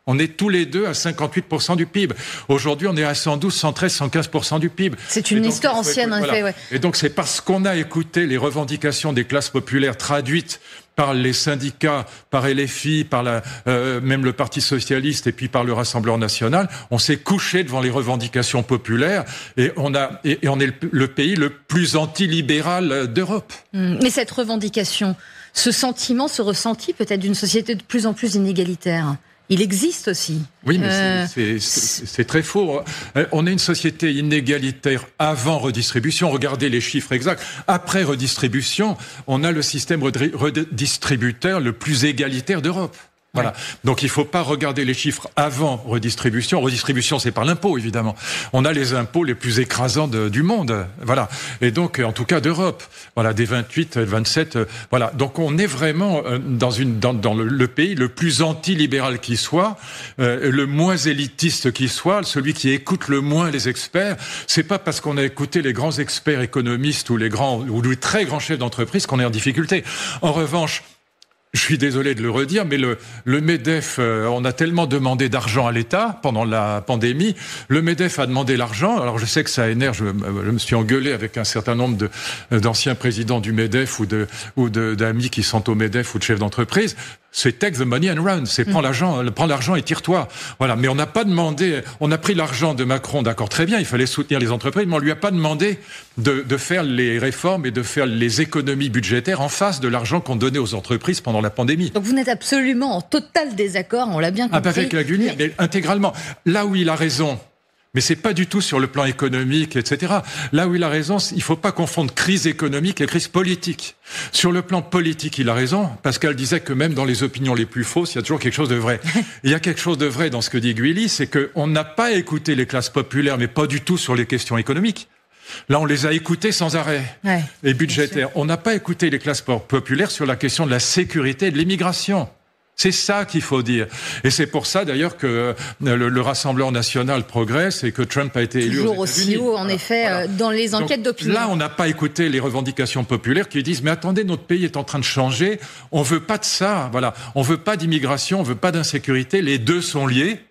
On est tous les deux à 58% du PIB. Aujourd'hui, on est à 112, 113, 115% du PIB. C'est une histoire ancienne, en effet. Ouais. Et donc, c'est parce qu'on a écouté les revendications des classes populaires traduites par les syndicats, par LFI, par même le Parti socialiste et puis par le Rassemblement national, on s'est couché devant les revendications populaires et on est le pays le plus antilibéral d'Europe. Mais cette revendication, ce sentiment, ce ressenti peut-être d'une société de plus en plus inégalitaire, il existe aussi. Oui, mais c'est très faux. On est une société inégalitaire avant redistribution. Regardez les chiffres exacts. Après redistribution, on a le système redistributeur le plus égalitaire d'Europe. Voilà. Donc il faut pas regarder les chiffres avant redistribution. Redistribution, c'est par l'impôt, évidemment. On a les impôts les plus écrasants du monde. Voilà. Et donc, en tout cas, d'Europe. Voilà, des 28, 27. Voilà. Donc on est vraiment dans le pays le plus antilibéral qui soit, le moins élitiste qui soit, celui qui écoute le moins les experts. C'est pas parce qu'on a écouté les grands experts économistes ou les très grands chefs d'entreprise qu'on est en difficulté. En revanche, je suis désolé de le redire, mais le MEDEF, on a tellement demandé d'argent à l'État pendant la pandémie. Le MEDEF a demandé l'argent. Alors je sais que ça énerve. Je me suis engueulé avec un certain nombre d'anciens présidents du MEDEF ou d'amis qui sont au MEDEF ou de chefs d'entreprise. C'est take the money and run. C'est prends l'argent et tire-toi. Voilà. Mais on n'a pas demandé, on a pris l'argent de Macron, d'accord, très bien, il fallait soutenir les entreprises, mais on lui a pas demandé de faire les réformes et de faire les économies budgétaires en face de l'argent qu'on donnait aux entreprises pendant la pandémie. Donc vous n'êtes absolument en total désaccord, on l'a bien compris. Avec la Gulli, mais intégralement. Là où il a raison, mais c'est pas du tout sur le plan économique, etc. Là où il a raison, il faut pas confondre crise économique et crise politique. Sur le plan politique, il a raison. Pascal disait que même dans les opinions les plus fausses, il y a toujours quelque chose de vrai. Il y a quelque chose de vrai dans ce que dit Gulli, c'est qu'on n'a pas écouté les classes populaires, mais pas du tout sur les questions économiques. Là, on les a écoutés sans arrêt. Et budgétaires. On n'a pas écouté les classes populaires sur la question de la sécurité et de l'immigration. C'est ça qu'il faut dire. Et c'est pour ça, d'ailleurs, que le Rassemblement national progresse et que Trump a été élu aux États-Unis. Toujours aussi haut, en effet, dans les enquêtes d'opinion. Là, on n'a pas écouté les revendications populaires qui disent « Mais attendez, notre pays est en train de changer. On veut pas de ça. Voilà. On veut pas d'immigration, on veut pas d'insécurité. Les deux sont liés. »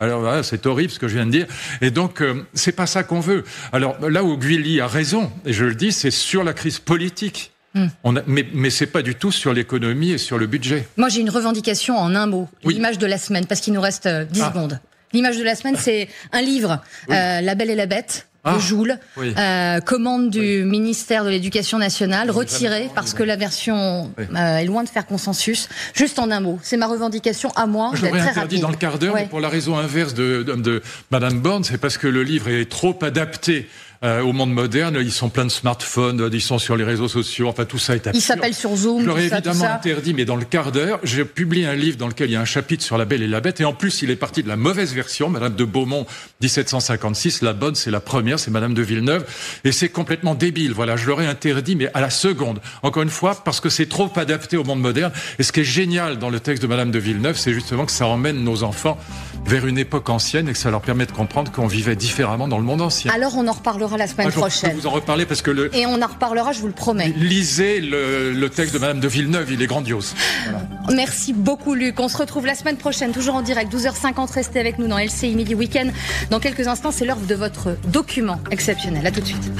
Alors voilà, c'est horrible ce que je viens de dire. Et donc, c'est pas ça qu'on veut. Alors là où Gulli a raison, et je le dis, c'est sur la crise politique. Mais c'est pas du tout sur l'économie et sur le budget. Moi, j'ai une revendication en un mot. Oui. L'image de la semaine, parce qu'il nous reste 10 secondes. L'image de la semaine, c'est un livre, La Belle et la Bête, de Joule, commande du ministère de l'Éducation nationale, retirée parce que la version est loin de faire consensus. Juste en un mot, c'est ma revendication à moi. Je l'aurais interdit dans le quart d'heure, mais pour la raison inverse de Madame Borne, c'est parce que le livre est trop adapté au monde moderne. Ils sont pleins de smartphones, ils sont sur les réseaux sociaux, enfin tout ça est absurde. Ils s'appellent sur Zoom. Je l'aurais évidemment interdit, mais dans le quart d'heure, j'ai publié un livre dans lequel il y a un chapitre sur La Belle et la Bête, et en plus il est parti de la mauvaise version, Madame de Beaumont, 1756, la bonne c'est la première, c'est Madame de Villeneuve, et c'est complètement débile, voilà, je l'aurais interdit, mais à la seconde, encore une fois, parce que c'est trop adapté au monde moderne, et ce qui est génial dans le texte de Madame de Villeneuve, c'est justement que ça emmène nos enfants vers une époque ancienne, et que ça leur permet de comprendre qu'on vivait différemment dans le monde ancien. Alors on en reparlera la semaine prochaine. Je vais vous en reparler parce que Et on en reparlera, je vous le promets. Lisez le texte de Madame de Villeneuve, il est grandiose. Voilà. Merci beaucoup Luc. On se retrouve la semaine prochaine, toujours en direct, 12h50. Restez avec nous dans LCI Midi Week-end. Dans quelques instants, c'est l'heure de votre document exceptionnel. À tout de suite.